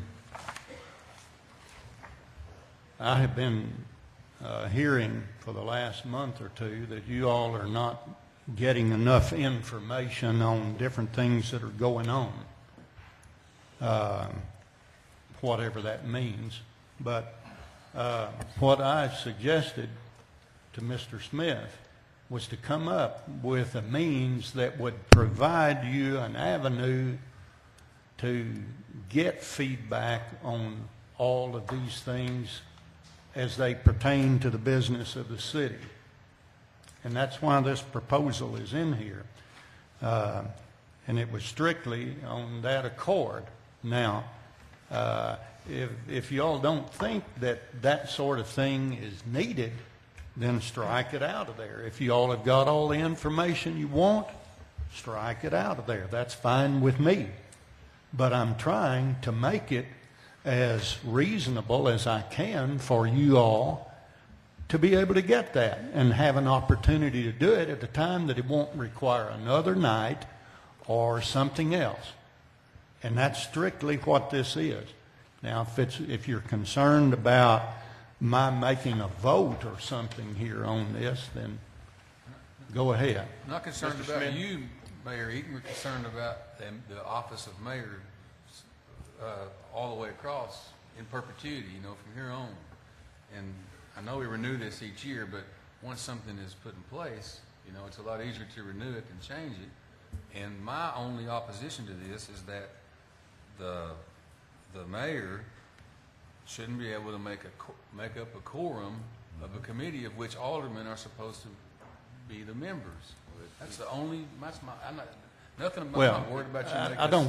I have been hearing for the last month or two that you all are not getting enough information on different things that are going on, whatever that means. But what I suggested to Mr. Smith was to come up with a means that would provide you an avenue to get feedback on all of these things as they pertain to the business of the city. And that's why this proposal is in here. And it was strictly on that accord. Now, if y'all don't think that that sort of thing is needed, then strike it out of there. If y'all have got all the information you want, strike it out of there. That's fine with me. But I'm trying to make it as reasonable as I can for you all to be able to get that and have an opportunity to do it at a time that it won't require another night or something else. And that's strictly what this is. Now, if you're concerned about my making a vote or something here on this, then go ahead. I'm not concerned Mr. about Smith? you, Mayor Eaton. We're concerned about the office of mayor all the way across in perpetuity, from here on. And I know we renew this each year, but once something is put in place, it's a lot easier to renew it than change it. And my only opposition to this is that the mayor shouldn't be able to make up a quorum of a committee of which aldermen are supposed to be the members. That's the only. I'm not. Nothing. I'm not worried about you. I don't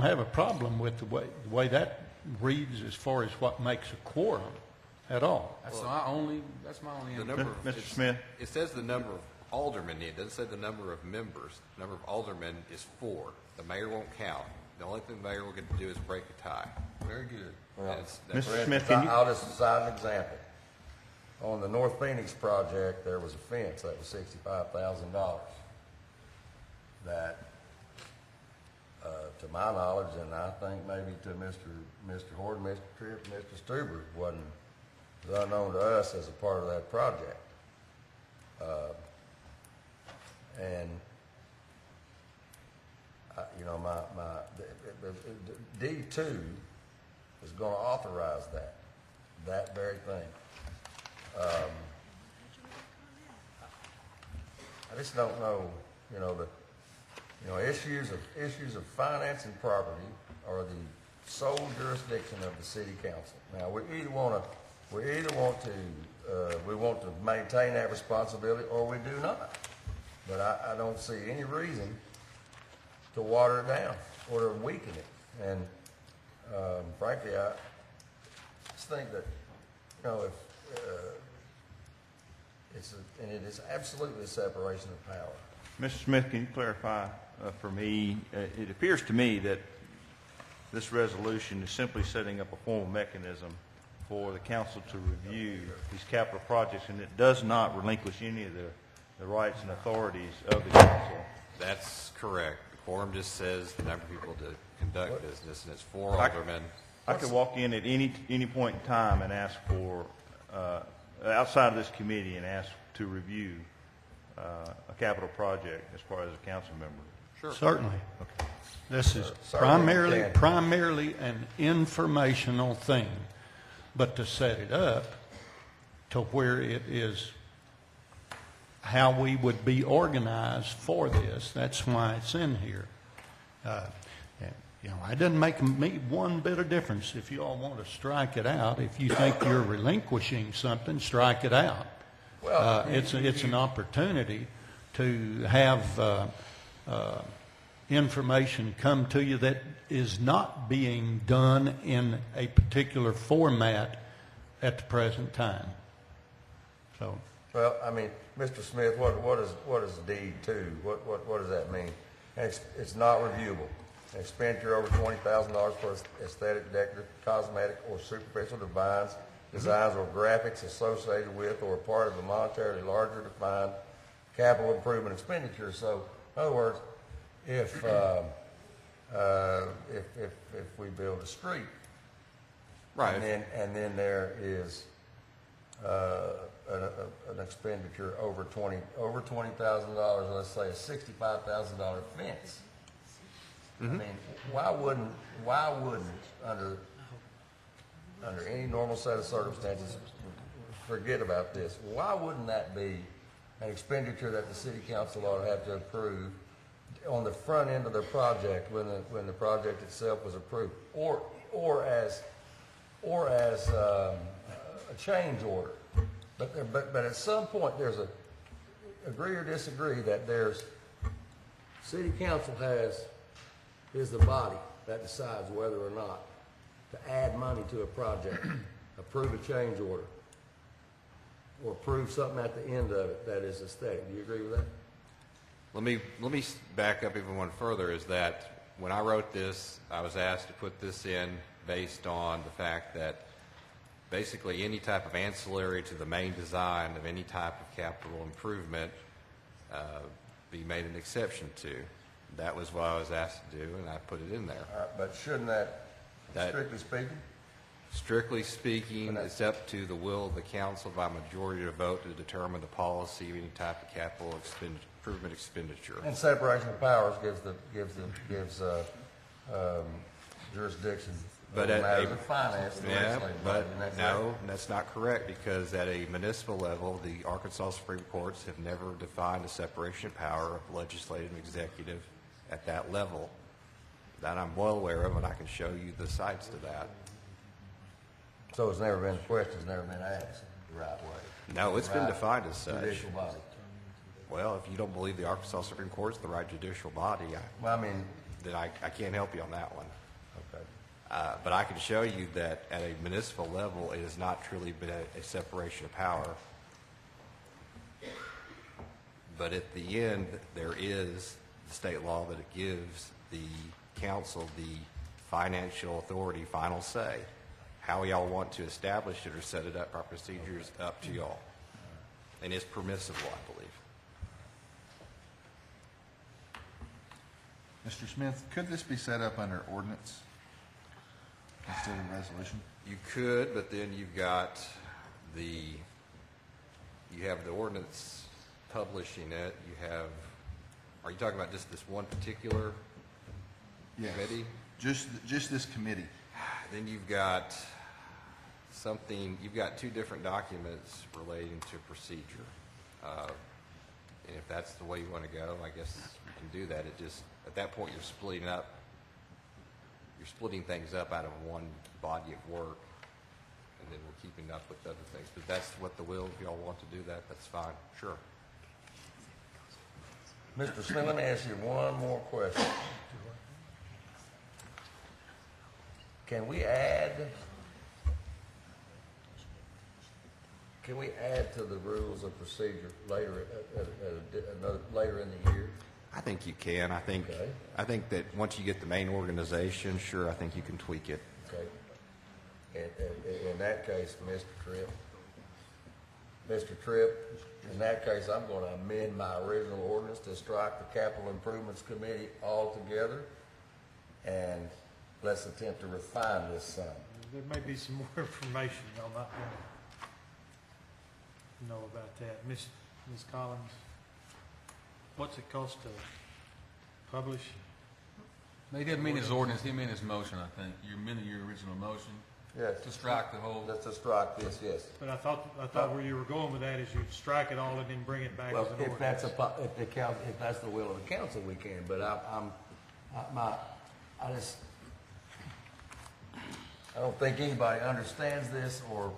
have a problem with the way that reads as far as what makes a quorum at all. That's my only. The number of, Mr. Smith? It says the number of aldermen. It doesn't say the number of members. The number of aldermen is 4. The mayor won't count. The only thing the mayor will get to do is break a tie. Very good. well, Mr. Smith, can you? I'll just cite an example. On the North Phoenix project, there was a fence that was $65,000 that, to my knowledge, and I think maybe to Mr. Horton, Mr. Tripp, Mr. Stuber, was unknown to us as a part of that project. And D2 is going to authorize that very thing. I just don't know, issues of finance and property are the sole jurisdiction of the city council. Now, we want to maintain that responsibility, or we do not. But I don't see any reason to water it down or to weaken it. And frankly, I just think that, it is absolutely a separation of power. Mr. Smith, can you clarify for me? It appears to me that this resolution is simply setting up a formal mechanism for the council to review these capital projects, and it does not relinquish any of the rights and authorities of the council. That's correct. The quorum just says the number of people to conduct business, and it's 4 aldermen. I could walk in at any point in time and ask for, outside of this committee, and ask to review a capital project as far as a council member. Sure. Certainly. Okay. This is Certainly primarily an informational thing, but to set it up to where it is how we would be organized for this, that's why it's in here. It doesn't make me one bit of difference if you all want to strike it out. If you think you're relinquishing something, strike it out. Well, it's an opportunity to have information come to you that is not being done in a particular format at the present time. So. Well, I mean, Mr. Smith, what is D2? What does that mean? It's not reviewable. expenditure over $20,000 for aesthetic, decorative, cosmetic, or superficial designs or graphics associated with or part of a monetarily larger defined capital improvement expenditure. So, in other words, if we build a street, Right. and then there is an expenditure over $20,000, let's say a $65,000 fence. I mean, why wouldn't under any normal set of circumstances, forget about this, why wouldn't that be an expenditure that the city council ought to have to approve on the front end of the project when the project itself was approved, or as a change order? But at some point there's a agree or disagree that there's city council is the body that decides whether or not to add money to a project, approve a change order, or approve something at the end of it that is aesthetic. Do you agree with that? Let me back up even one further, is that when I wrote this, I was asked to put this in based on the fact that basically any type of ancillary to the main design of any type of capital improvement be made an exception to. That was what I was asked to do, and I put it in there. But shouldn't that, strictly speaking? Strictly speaking, it's up to the will of the council by majority to vote to determine the policy of any type of capital improvement expenditure. And separation of powers gives jurisdiction But over matters of finance. To the yeah, legislative but body. no, that's not correct, because at a municipal level, the Arkansas Supreme Courts have never defined a separation of power of legislative and executive at that level. That I'm well aware of, and I can show you the sites to that. So it's never been, the question's never been asked the right way. No, it's been defined as such. Judicial body. Well, if you don't believe the Arkansas Supreme Court is the right judicial body, then I can't help you on that one. Okay. But I can show you that at a municipal level, it has not truly been a separation of power. But at the end, there is the state law that it gives the council the financial authority, final say. How y'all want to establish it or set it up, our procedures, up to y'all. And it's permissible, I believe. Mr. Smith, could this be set up under ordinance instead of resolution? You could, but then you have the ordinance publishing it. Are you talking about just this one particular committee? Just this committee. Then you've got two different documents relating to procedure. And if that's the way you want to go, I guess you can do that. At that point, you're splitting things up out of one body of work, and then we're keeping up with other things. But that's what the will, if y'all want to do that, that's fine, sure. Mr. Smith, let me ask you one more question. Can we add to the rules of procedure later later in the year? I think you can. I think that once you get the main organization, sure, I think you can tweak it. Okay. In that case, Mr. Tripp, in that case, I'm going to amend my original ordinance to strike the Capital Improvements Committee altogether, and let's attempt to refine this some. There may be some more information y'all might want to know about that. Ms. Collins, what's it cost to publish? He didn't mean his ordinance, he meant his motion, I think. You amended your original motion Yes. to strike the whole. Let's just strike this, yes. But I thought where you were going with that is you'd strike it all and then bring it back Well, as an if ordinance. if that's the will of the council, we can, but I don't think anybody understands this or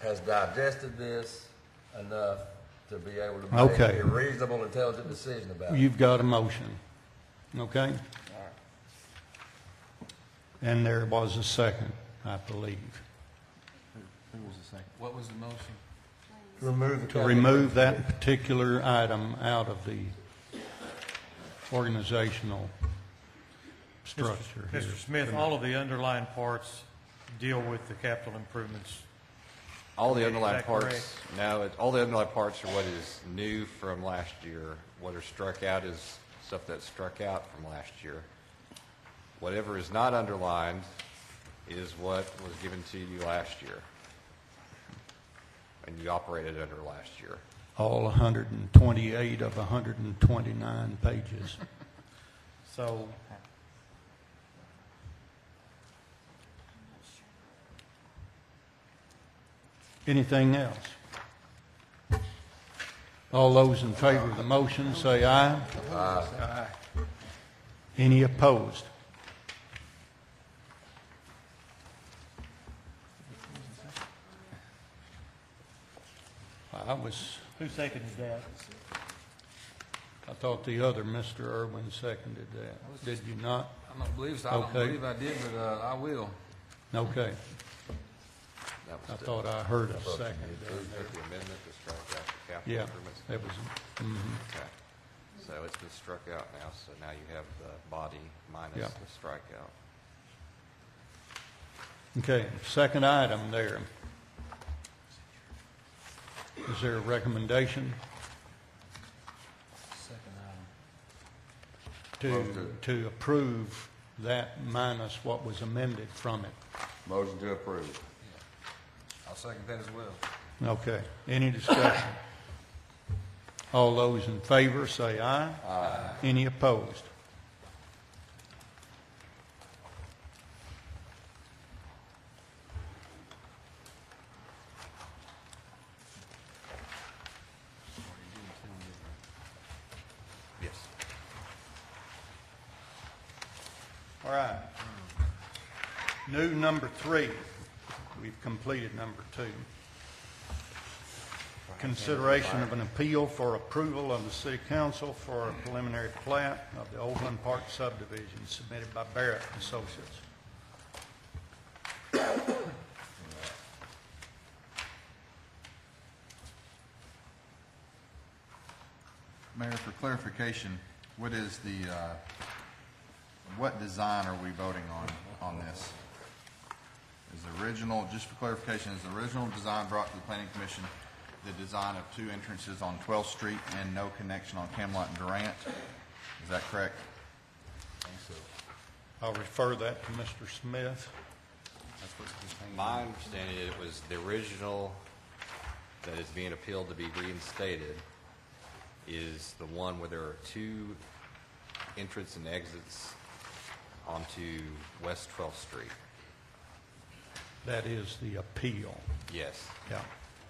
has digested this enough to be able to make Okay. a reasonable, intelligent decision about it. You've got a motion, okay? And there was a second, I believe, Who was the second? What was the motion? to remove that particular item out of the organizational structure here. Mr. Smith, all of the underlying parts deal with the capital improvements. All the Is underlying that parts, correct? no, all the underlying parts are what is new from last year. What are struck out is stuff that's struck out from last year. Whatever is not underlined is what was given to you last year, and you operated under last year. All 128 of 129 pages. So, Anything else? All those in favor of the motion say aye. Aye. Any opposed? who seconded that? I thought the other Mr. Irwin seconded that. Did you not? I don't believe so. I don't Okay. believe I did, but I will. Okay. That was I the- thought I heard a second. With the amendment to strike out the capital Yeah, improvements. it was, Okay. So it's been struck out now, so now you have the body minus Yeah. the strikeout. okay, second item there. Is there a recommendation to approve that minus what was amended from it? Motion to approve. I'll second that as well. Okay, any discussion? All those in favor say aye. Aye. Any opposed? Yes. All right. New number 3. We've completed number 2. Consideration of an appeal for approval of the City Council for a preliminary plat of the Overland Park subdivision submitted by Barrett Associates. Mayor, for clarification, what is the, what design are we voting on this? Is the original, just for clarification, is the original design brought to the Planning Commission the design of 2 entrances on 12th Street and no connection on Camelot and Durant? Is that correct? I'll refer that to Mr. Smith. My understanding, it was the original that is being appealed to be reinstated is the one where there are 2 entrance and exits onto West 12th Street. That is the appeal. Yes. Yeah.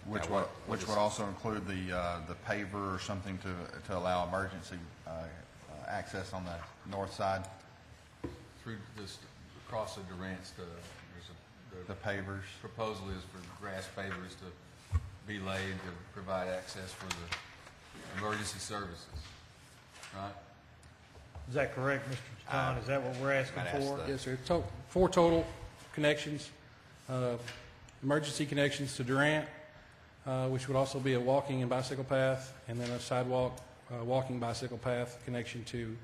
Which Now, would also include the paver or something to allow emergency access on the north side? Through this, across the Durant's, there's The pavers? proposal is for grass pavers to be laid to provide access for the emergency services, right? Is that correct, Mr. Chacon? Is that what we're asking I'd ask for? that. Yes, sir. 4 total connections, emergency connections to Durant, which would also be a walking and bicycle path, and then a sidewalk, walking bicycle path connection to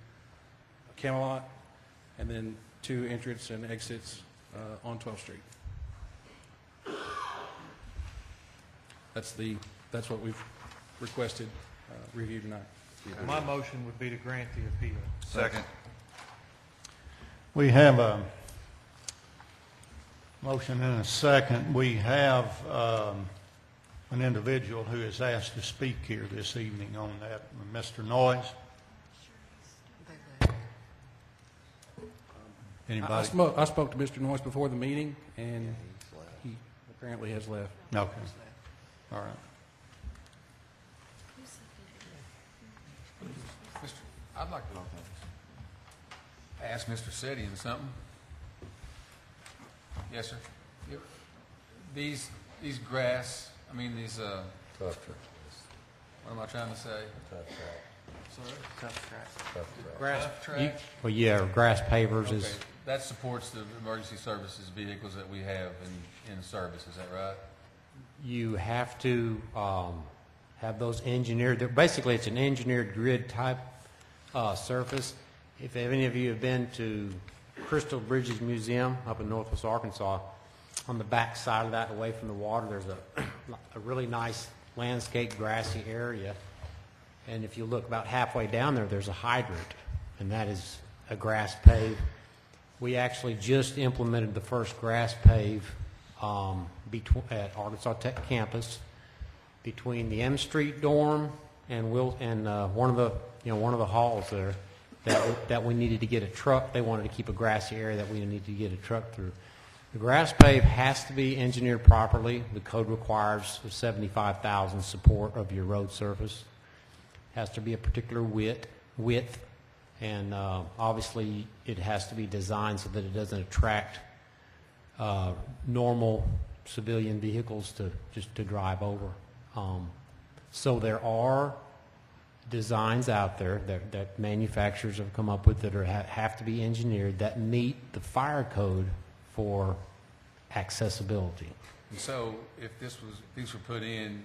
Camelot, and then 2 entrance and exits on 12th Street. That's what we've requested review tonight. My motion would be to grant the appeal. Second. We have a motion and a second. We have an individual who has asked to speak here this evening on that, Mr. Noyes. Anybody? I spoke to Mr. Noyce before the meeting, and he apparently has left. Okay. All right. I'd like to ask Mr. Sedian something. Yes, sir. Yep. These grass, I mean, these, Tough track. what am I trying to say? Tough track. Sorry? Tough track. Grass, Track? Well, yeah, grass pavers Okay, is, that supports the emergency services vehicles that we have in service, is that right? you have to have those engineered. Basically, it's an engineered grid type surface. If any of you have been to Crystal Bridges Museum up in Northwest Arkansas. On the back side of that, away from the water, there's a really nice landscape grassy area. And if you look about halfway down there, there's a hydrant, and that is a grass pave. We actually just implemented the first grass pave at Arkansas Tech campus between the M Street dorm and one of the halls there that we needed to get a truck. They wanted to keep a grassy area that we needed to get a truck through. The grass pave has to be engineered properly. The code requires 75,000 support of your road surface. Has to be a particular width, and obviously it has to be designed so that it doesn't attract normal civilian vehicles to drive over. So there are designs out there that manufacturers have come up with that have to be engineered that meet the fire code for accessibility. And so if these were put in,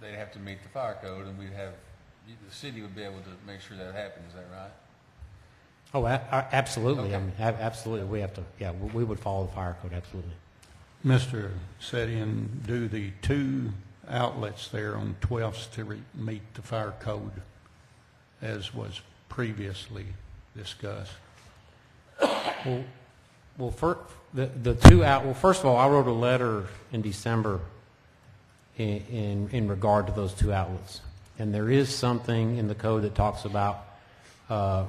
they'd have to meet the fire code, and the city would be able to make sure that happened. Is that right? Oh, absolutely. Okay. I mean, absolutely. We would follow the fire code, absolutely. Mr. Setian, do the two outlets there on 12th Street meet the fire code as was previously discussed? Well, first of all, I wrote a letter in December in regard to those two outlets. And there is something in the code that talks about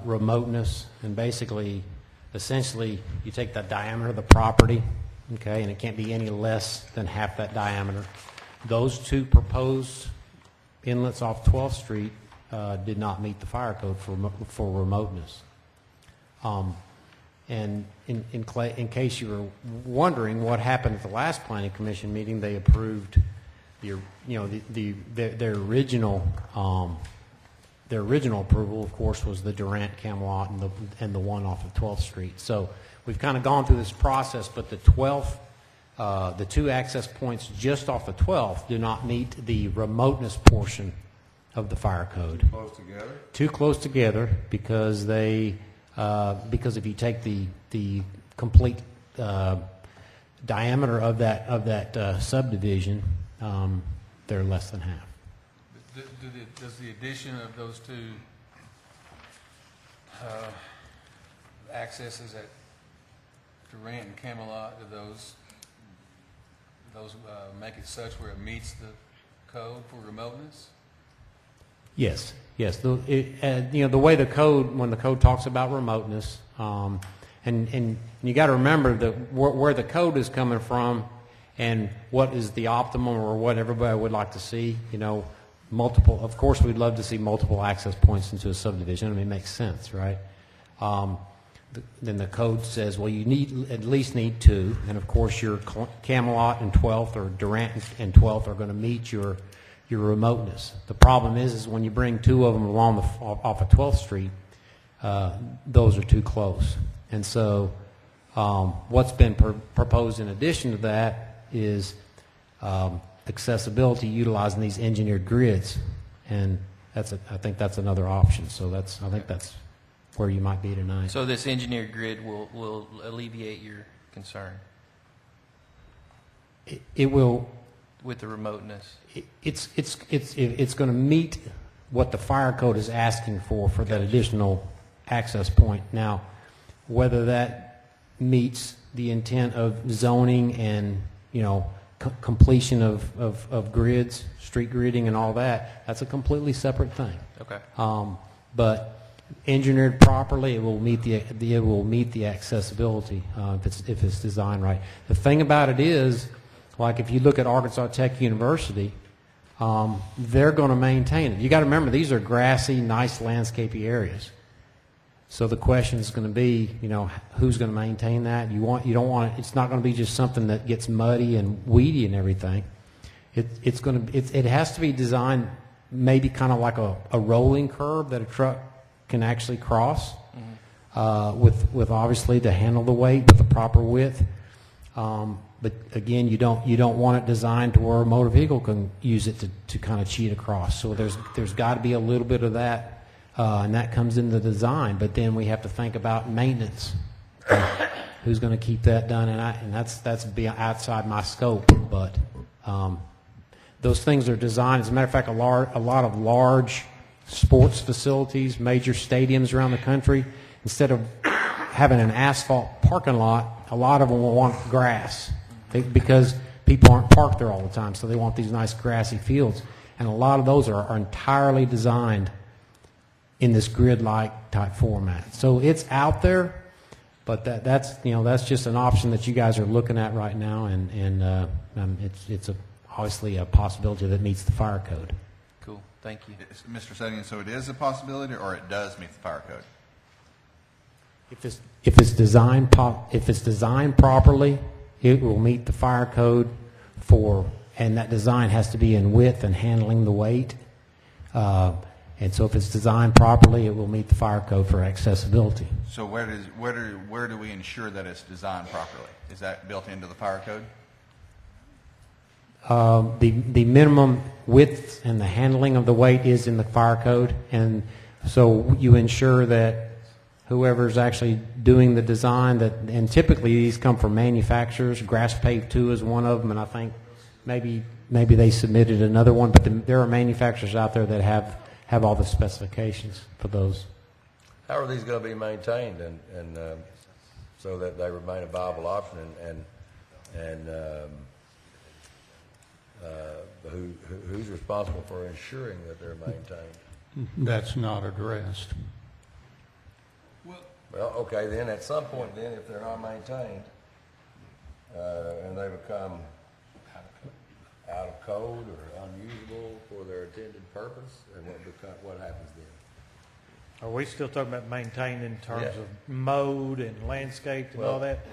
remoteness, and essentially, you take the diameter of the property, okay, and it can't be any less than half that diameter. Those two proposed inlets off 12th Street did not meet the fire code for remoteness. And in case you were wondering what happened at the last Planning Commission meeting, they approved their original approval, of course, was the Durant, Camelot, and the one off of 12th Street. So we've kind of gone through this process, but the two access points just off the 12th do not meet the remoteness portion of the fire code. Close together? Too close together because if you take the complete diameter of that subdivision, they're less than half. Does the addition of those two accesses at Durant and Camelot, do those make it such where it meets the code for remoteness? Yes. The way when the code talks about remoteness, and you got to remember that where the code is coming from, and what is the optimum or what everybody would like to see. Multiple. Of course, we'd love to see multiple access points into a subdivision. I mean, it makes sense, right? Then the code says, well, you at least need two, and of course, your Camelot and 12th or Durant and 12th are going to meet your remoteness. The problem is when you bring two of them off of 12th Street, those are too close. And so what's been proposed in addition to that is accessibility utilizing these engineered grids, and I think that's another option. So I think that's where you might be tonight. So this engineered grid will alleviate your concern? It will. With the remoteness? It's going to meet what the fire code is asking for that additional access point. Now, whether that meets the intent of zoning and, completion of grids, street gridding and all that, that's a completely separate thing. Okay. But engineered properly, it will meet the accessibility if it's designed right. The thing about it is, like if you look at Arkansas Tech University, they're going to maintain it. You got to remember, these are grassy, nice, landscapey areas. So the question is going to be, who's going to maintain that? You don't want it. It's not going to be just something that gets muddy and weedy and everything. It has to be designed maybe kind of like a rolling curb that a truck can actually cross, with obviously to handle the weight with the proper width. But again, you don't want it designed to where a motor vehicle can use it to kind of cheat across. So there's got to be a little bit of that, and that comes in the design. But then we have to think about maintenance who's going to keep that done, and that's outside my scope. But those things are designed. As a matter of fact, a lot of large sports facilities, major stadiums around the country, instead of having an asphalt parking lot, a lot of them will want grass because people aren't parked there all the time, so they want these nice grassy fields. And a lot of those are entirely designed in this grid-like type format. So it's out there, but that's just an option that you guys are looking at right now, and it's obviously a possibility that meets the fire code. Cool, thank you. Mr. Sedian, so it is a possibility, or it does meet the fire code? If it's designed properly, it will meet the fire code and that design has to be in width and handling the weight. And so if it's designed properly, it will meet the fire code for accessibility. So where do we ensure that it's designed properly? Is that built into the fire code? The minimum width and the handling of the weight is in the fire code, and so you ensure that whoever's actually doing the design, and typically these come from manufacturers. Grass Pave 2 is one of them, and I think maybe they submitted another one, but there are manufacturers out there that have all the specifications for those. How are these going to be maintained, and so that they remain a viable option, and who's responsible for ensuring that they're maintained? That's not addressed. Well, okay, then at some point then, if they're not maintained, and they become out of code or unusable for their intended purpose, and what happens then? Are we still talking about maintaining in terms of mode and landscape and all that?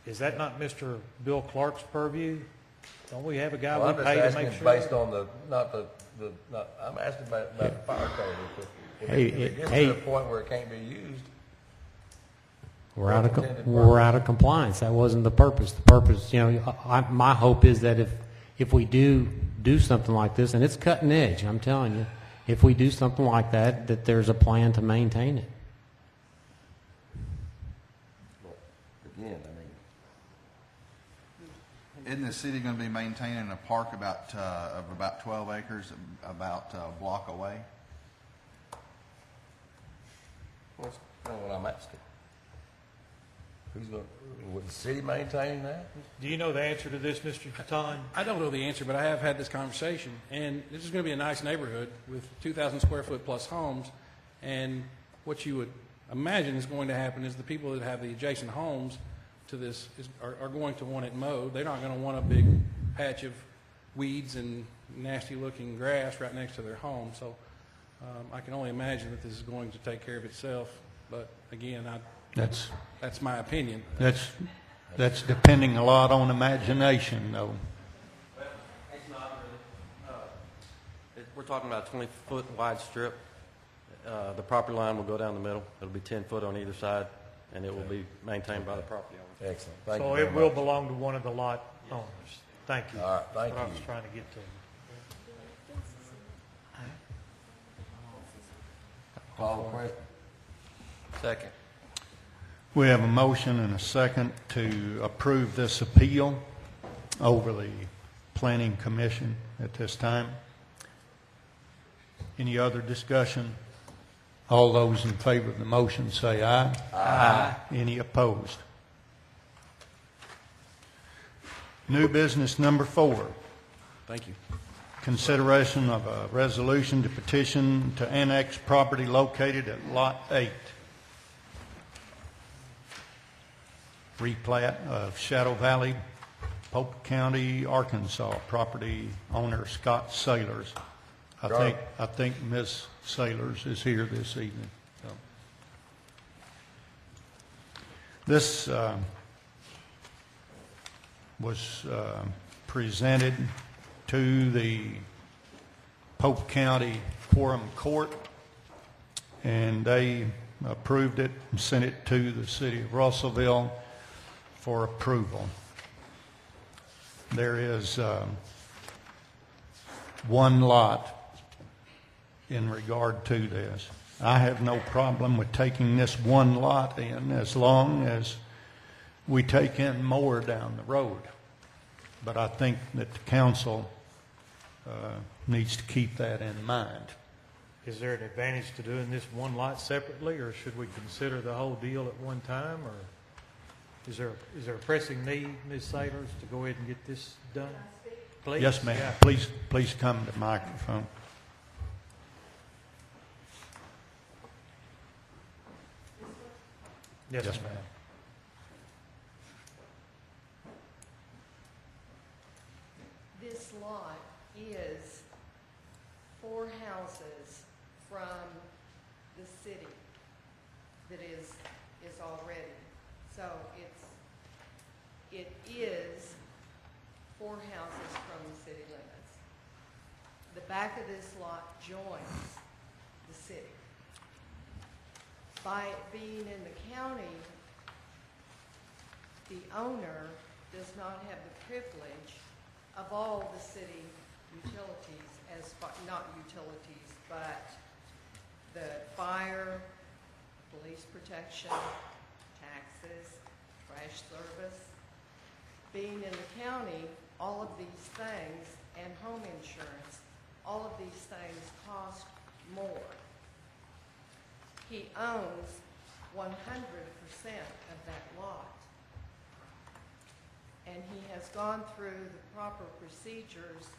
Is that not Mr. Bill Clark's purview? Don't we have a guy we pay to make sure? Based on I'm asking about the fire code. If it gets to the point where it can't be used, we're out of compliance. That wasn't the purpose. The purpose, my hope is that if we do something like this, and it's cutting edge, I'm telling you, if we do something like that there's a plan to maintain it. Again, Isn't the city going to be maintaining a park of about 12 acres, about a block away? Well, that's what I'm asking. Would the city maintain that? Do you know the answer to this, Mr. Catan? I don't know the answer, but I have had this conversation, and this is going to be a nice neighborhood with 2,000 square foot plus homes, and what you would imagine is going to happen is the people that have the adjacent homes to this are going to want it mowed. They're not going to want a big patch of weeds and nasty-looking grass right next to their home, so I can only imagine that this is going to take care of itself, but again, that's my opinion. That's depending a lot on imagination, though. Well, it's not really. We're talking about a 20-foot wide strip. The property line will go down the middle. It'll be 10 foot on either side, and it will be maintained by the property owner. Excellent. Thank you So very it will much. belong to one of the lot owners. Thank you. All right, thank That's what I you. was trying to get to. Call the question. Second. We have a motion and a second to approve this appeal over the Planning Commission at this time. Any other discussion? All those in favor of the motion say aye. Aye. Any opposed? New business number 4. Thank you. Consideration of a resolution to petition to annex property located at Lot 8. Replat of Shadow Valley, Polk County, Arkansas. Property owner Scott Sailors. I think Ms. Sailors is here this evening. So. This was presented to the Polk County Quorum Court, and they approved it and sent it to the city of Russellville for approval. There is one lot in regard to this. I have no problem with taking this one lot in as long as we take in more down the road. But I think that the council needs to keep that in mind. Is there an advantage to doing this one lot separately, or should we consider the whole deal at one time, or is there a pressing need, Ms. Sailors, to go ahead and get this done? Please? Yes, ma'am. Yeah. Please come to the microphone. Yes, Yes, ma'am. This lot is 4 houses from the city that is already. So it is 4 houses from the city limits. The back of this lot joins the city. By it being in the county, the owner does not have the privilege of all the city utilities, not utilities, but the fire, police protection, taxes, trash service. Being in the county, all of these things, and home insurance, all of these things cost more. He owns 100% of that lot. And he has gone through the proper procedures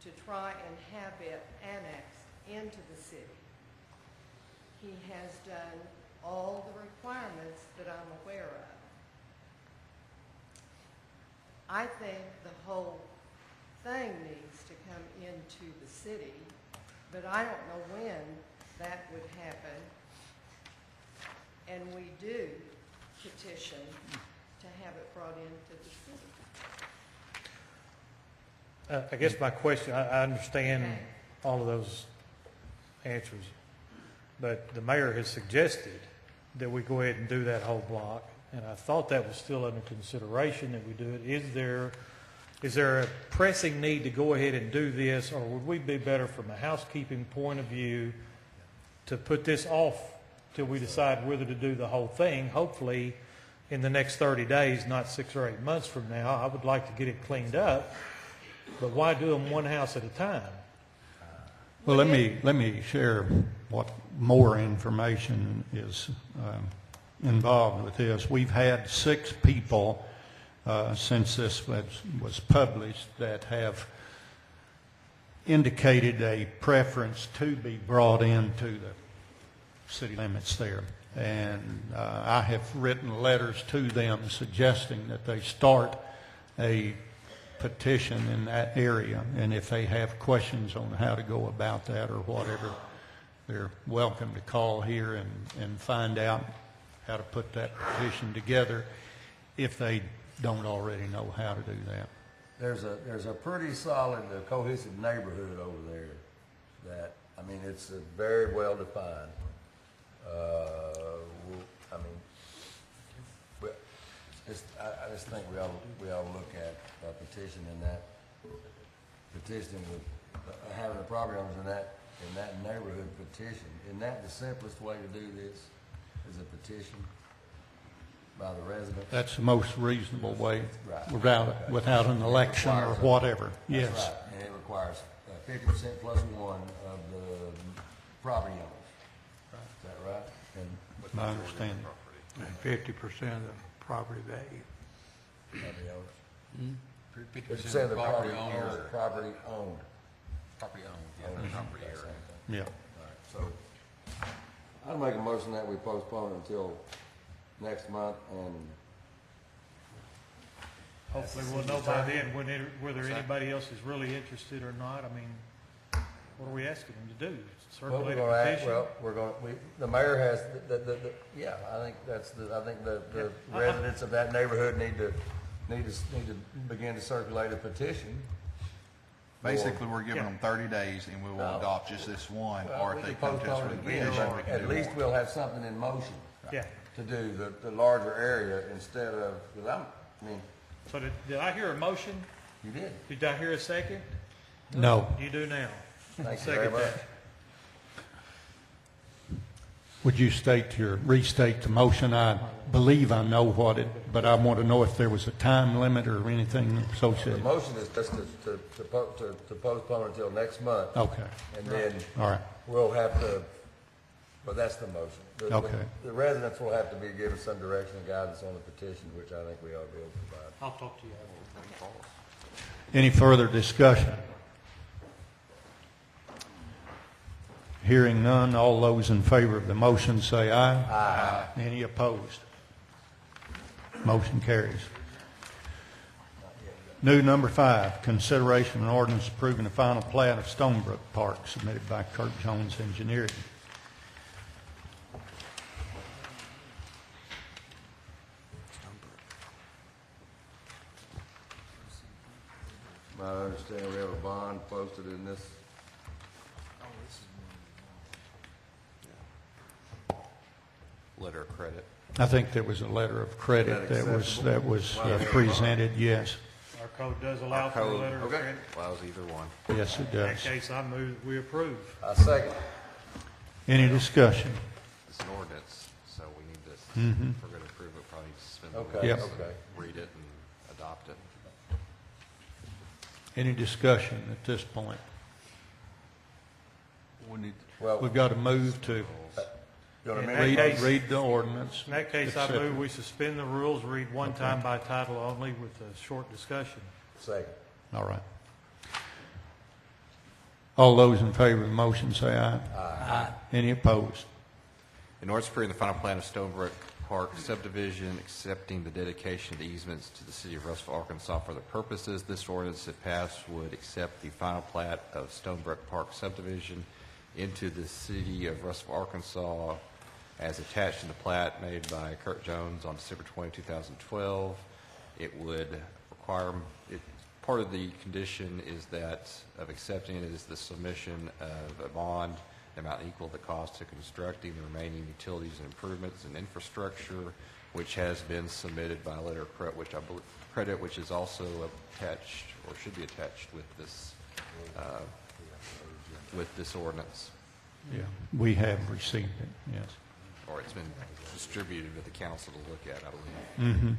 to try and have it annexed into the city. He has done all the requirements that I'm aware of. I think the whole thing needs to come into the city, but I don't know when that would happen. And we do petition to have it brought into the city. I guess my question, I understand all of those answers, but the mayor has suggested that we go ahead and do that whole block, and I thought that was still under consideration that we do it. Is there a pressing need to go ahead and do this, or would we be better from a housekeeping point of view to put this off till we decide whether to do the whole thing, hopefully in the next 30 days, not 6 or 8 months from now? I would like to get it cleaned up, but why do them one house at a time? Well, let me share what more information is involved with this. We've had 6 people since this was published that have indicated a preference to be brought into the city limits there. And I have written letters to them suggesting that they start a petition in that area, and if they have questions on how to go about that or whatever, they're welcome to call here and find out how to put that petition together if they don't already know how to do that. There's a pretty solid, cohesive neighborhood over there that, I mean, it's very well defined. I just think we ought to look at a petition in that, petitioning with, having the property owners in that neighborhood petition. Isn't that the simplest way to do this, is a petition by the residents? That's the most reasonable way, Right. without an election or whatever. Yes. That's right, and it requires 50% plus 1 of the property owners. Is that right? And My understanding. And 50% of the property value. property owners. 50% of the property owners. Property owned. Property owned, yeah, property area. Yeah. All right, so I'll make a motion that we postpone it until next month, and Hopefully we'll know by then whether anybody else is really interested or not. I mean, what are we asking them to do? Circulate a petition? the mayor has, yeah, I think the residents of that neighborhood need to begin to circulate a petition. Basically, we're giving them 30 days, and we will adopt just this one, or if they come to us with a again, petition, we can at do least more. we'll have something in motion. Yeah. To do the larger area instead of, because So did I hear a motion? you did. Did I hear a second? No. You do now. Thank you Second very much. that. Would you restate the motion? I believe I know what it, but I want to know if there was a time limit or anything The associated. motion is just to postpone until next month. Okay. And then All right. we'll have to, but that's the motion. Okay. The residents will have to be given some direction and guidance on the petition, which I think we ought to be able to provide. I'll talk to you. Any further discussion? Hearing none, all those in favor of the motion say aye. Aye. Any opposed? Motion carries. New number 5, consideration and ordinance approving the final plat of Stonebrook Park submitted by Kirk Jones Engineering. I understand we have a bond posted in this. Letter of credit. I think there was a letter of credit that was presented, yes. Our code does allow for a letter of credit. Allows either one. Yes, it In that does. case, I move we approve. I second. Any discussion? It's an ordinance, so we need to, Mhm. if we're going to approve it, probably spend Okay, the Yep. okay. read it and adopt it. Any discussion at this point? Well, We've got to move to you want to In amend that the case- read the ordinance. In that case, I etc. move we suspend the rules, read one time by title only with a short discussion. second? All right. All those in favor of the motion say aye. Aye. Any opposed? In order to approve the final plan of Stonebrook Park subdivision, accepting the dedication of the easements to the city of Russellville, Arkansas for the purposes, this ordinance, if passed, would accept the final plat of Stonebrook Park subdivision into the city of Russellville, Arkansas, as attached in the plat made by Kurt Jones on December 20, 2012. It would require, part of the condition is that, of accepting it, is the submission of a bond amount equal to the cost of constructing the remaining utilities and improvements and infrastructure, which has been submitted by letter of credit, which is also attached, or should be attached with this ordinance. Yeah, we have received it, yes. Or it's been distributed to the council to look at, I believe. Mm-hmm.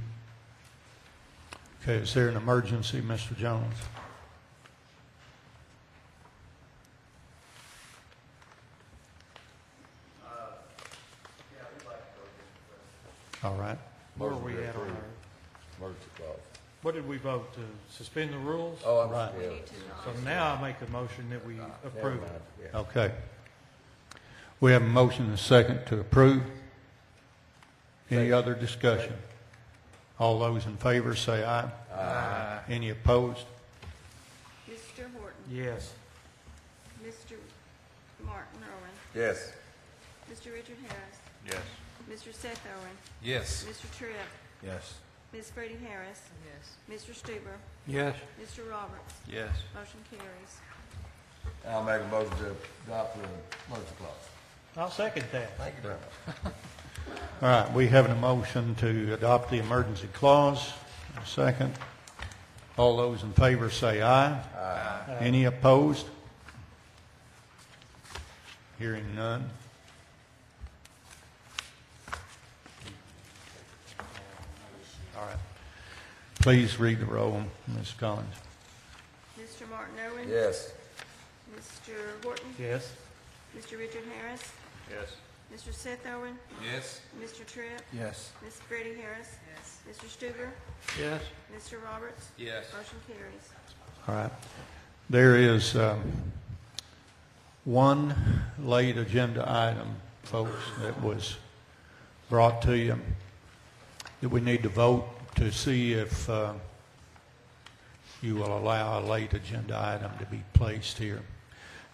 Okay, is there an emergency, Mr. Jones? All right. Where are we at on our, Emergency clause. what did we vote, to suspend the rules? Oh, I'm Right. yeah. So now I make a motion that we approve it. Yeah. Okay. We have a motion and a second to approve. Any other discussion? All those in favor say aye. Aye. Any opposed? Mr. Horton. Yes. Mr. Martin Irwin. Yes. Mr. Richard Harris. Yes. Mr. Seth Irwin. Yes. Mr. Tripp. Yes. Ms. Freddie Harris. Yes. Mr. Stuber. Yes. Mr. Roberts. Yes. Motion carries. I'll make a motion to adopt the emergency clause. I'll second that. Thank you very much. All right, we have a motion to adopt the emergency clause. A second. All those in favor say aye. Aye. Any opposed? Hearing none. All right. Please read the roll, Ms. Collins. Mr. Martin Irwin. Yes. Mr. Horton. Yes. Mr. Richard Harris. Yes. Mr. Seth Irwin. Yes. Mr. Tripp. Yes. Ms. Freddie Harris. Yes. Mr. Stuber. Yes. Mr. Roberts. Yes. Motion carries. All right. There is one late agenda item, folks, that was brought to you that we need to vote to see if you will allow a late agenda item to be placed here.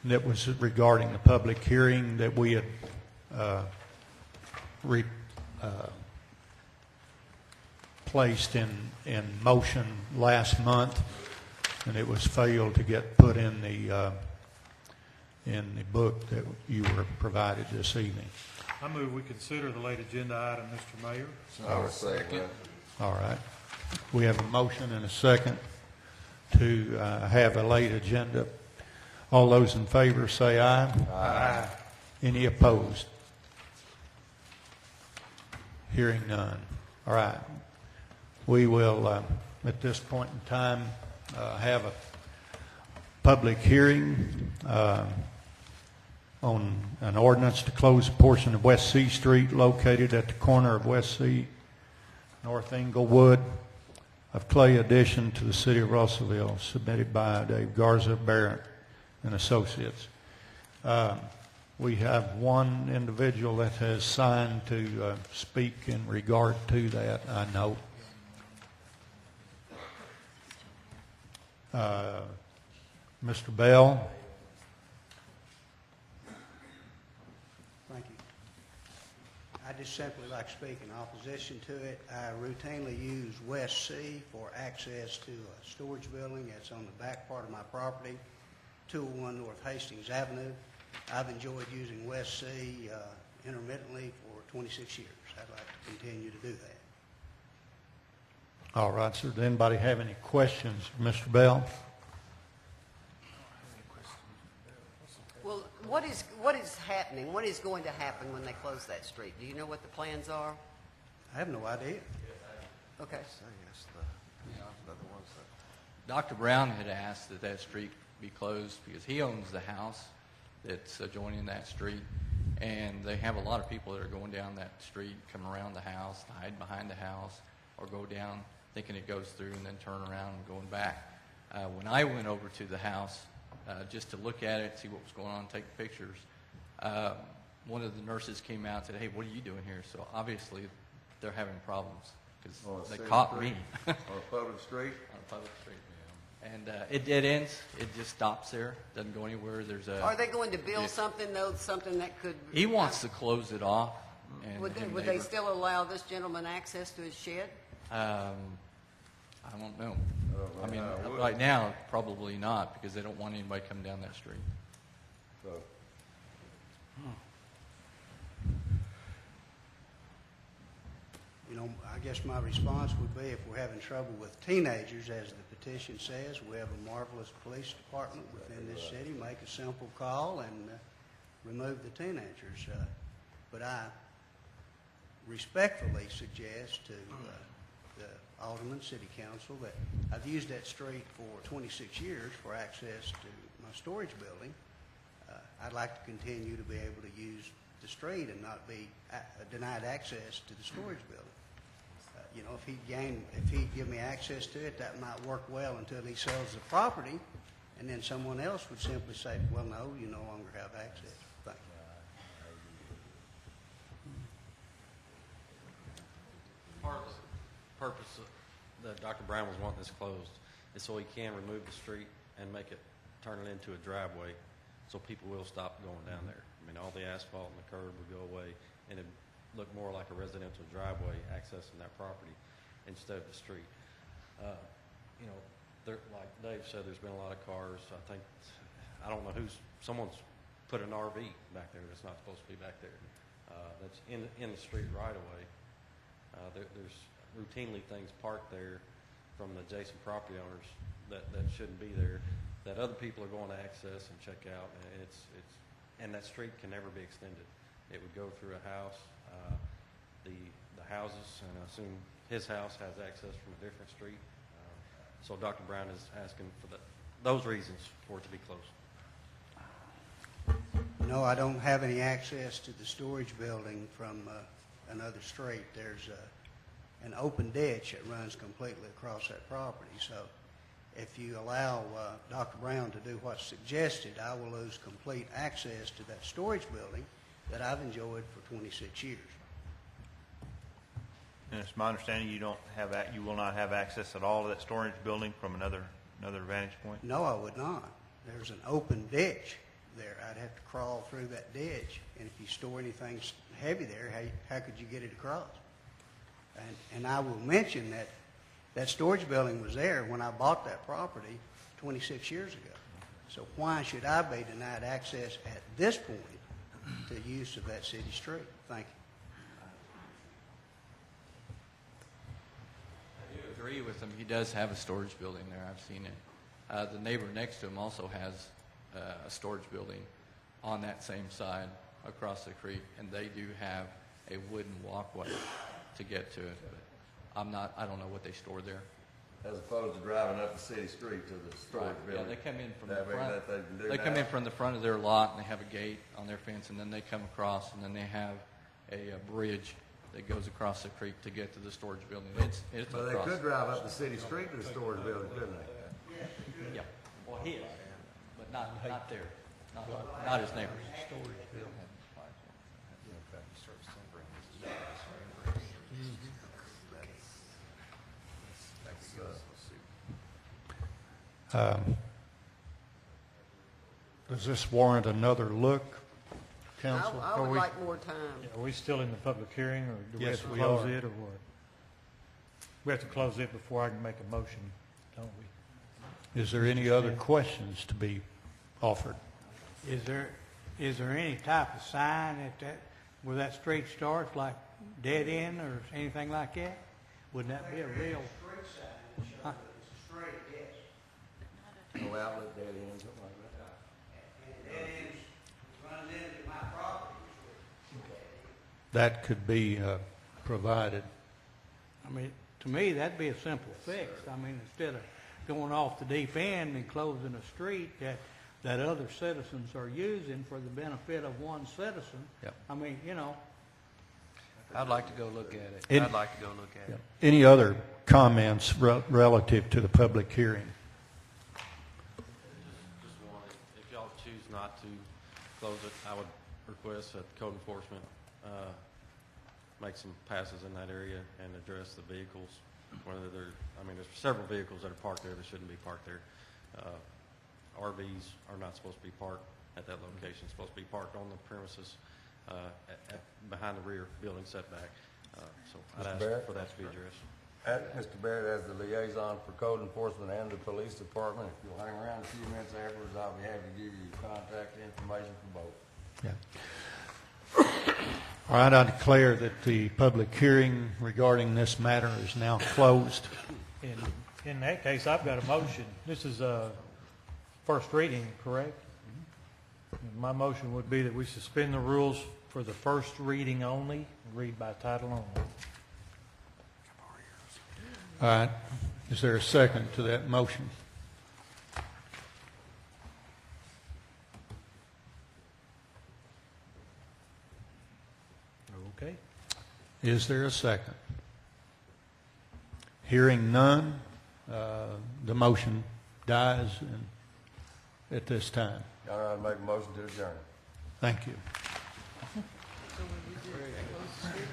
And that was regarding the public hearing that we had placed in motion last month, and it was failed to get put in the book that you were provided this evening. I move we consider the late agenda item, Mr. Mayor. I will second that. All right. We have a motion and a second to have a late agenda. All those in favor say aye. Aye. Any opposed? Hearing none. All right. We will, at this point in time, have a public hearing on an ordinance to close a portion of West C Street located at the corner of West C, North Englewood, of Clay addition to the city of Russellville, submitted by Dave Garza Barrett and Associates. We have one individual that has signed to speak in regard to that, I know. Mr. Bell. Thank you. I just simply like to speak in opposition to it. I routinely use West C for access to a storage building that's on the back part of my property, 201 North Hastings Avenue. I've enjoyed using West C intermittently for 26 years. I'd like to continue to do that. All right, sir. Does anybody have any questions for Mr. Bell? Well, what is happening? What is going to happen when they close that street? Do you know what the plans are? I have no idea. Okay. Dr. Brown had asked that that street be closed because he owns the house that's adjoining that street, and they have a lot of people that are going down that street, come around the house, hide behind the house, or go down thinking it goes through and then turn around and going back. When I went over to the house just to look at it, see what was going on, take pictures, one of the nurses came out and said, "Hey, what are you doing here?" So obviously they're having problems because they caught me. On a public street? On a public street. And it dead ends. It just stops there. Doesn't go anywhere. There's a. Are they going to build something though? Something that could. He wants to close it off. And Would they still allow this gentleman access to his shed? I don't know. I mean, right now probably not because they don't want anybody coming down that street. So. You know, I guess my response would be if we're having trouble with teenagers, as the petition says, we have a marvelous police department within this city. Make a simple call and remove the teenagers. But I respectfully suggest to the Alderman, City Council, that I've used that street for 26 years for access to my storage building. I'd like to continue to be able to use the street and not be denied access to the storage building. You know, if he'd give me access to it, that might work well until he sells the property, and then someone else would simply say, well, no, you no longer have access. Thank you. Part of the purpose that Dr. Brown was wanting this closed is so he can remove the street and make it, turn it into a driveway, so people will stop going down there. I mean, all the asphalt and the curb would go away, and it'd look more like a residential driveway accessing that property instead of the street. You know, like Dave said, there's been a lot of cars. I don't know someone's put an RV back there that's not supposed to be back there. That's in the street right away. There's routinely things parked there from the adjacent property owners that shouldn't be there, that other people are going to access and check out, and that street can never be extended. It would go through a house. The houses, and I assume his house has access from a different street. So Dr. Brown is asking for those reasons for it to be closed. No, I don't have any access to the storage building from another street. There's an open ditch that runs completely across that property. So if you allow Dr. Brown to do what's suggested, I will lose complete access to that storage building that I've enjoyed for 26 years. And it's my understanding you will not have access at all to that storage building from another vantage point? No, I would not. There's an open ditch there. I'd have to crawl through that ditch, and if you store anything heavy there, how could you get it across? And I will mention that that storage building was there when I bought that property 26 years ago. So why should I be denied access at this point to use of that city street? Thank you. I do agree with him. He does have a storage building there. I've seen it. The neighbor next to him also has a storage building on that same side across the creek, and they do have a wooden walkway to get to it. But I don't know what they store there. As opposed to driving up the city street to the storage building. Yeah, they come in from the That way front. that they can do They come now. in from the front of their lot, and they have a gate on their fence, and then they come across, and then they have a bridge that goes across the creek to get to the storage building. It's But they across. could drive up the city street to the storage building, couldn't they? Yeah, well, his, but not there, not his neighbors. Does this warrant another look, council? I would like more time. Are we still in the public hearing, or do we Yes, have to we close are. it, or what? We have to close it before I can make a motion, don't we? Is there any other questions to be offered? Is there any type of sign where that street starts, like dead end or anything like that? Wouldn't that be a real? Huh? No outlet, dead end, something like that. That could be provided. I mean, to me, that'd be a simple fix. I mean, instead of going off the deep end and closing a street that other citizens are using for the benefit of one citizen. Yep. I mean, I'd like to go look at it. Any- I'd like to go look at it. Any other comments relative to the public hearing? Just wanted, if y'all choose not to close it, I would request that code enforcement make some passes in that area and address the vehicles, whether they're, there's several vehicles that are parked there that shouldn't be parked there. RVs are not supposed to be parked at that location. It's supposed to be parked on the premises behind the rear building setback. So I'd Mr. ask Barrett? for that to be addressed. Mr. Barrett, as the liaison for code enforcement and the police department, if you'll hang around a few minutes afterwards, I'll be happy to give you contact information for both. Yeah. All right, I declare that the public hearing regarding this matter is now closed. In that case, I've got a motion. This is a first reading, correct? My motion would be that we suspend the rules for the first reading only, read by title only. All right, is there a second to that motion? Okay. Is there a second? Hearing none, the motion dies at this time. All right, I'll make a motion to adjourn. Thank you. So when we do it, close the street?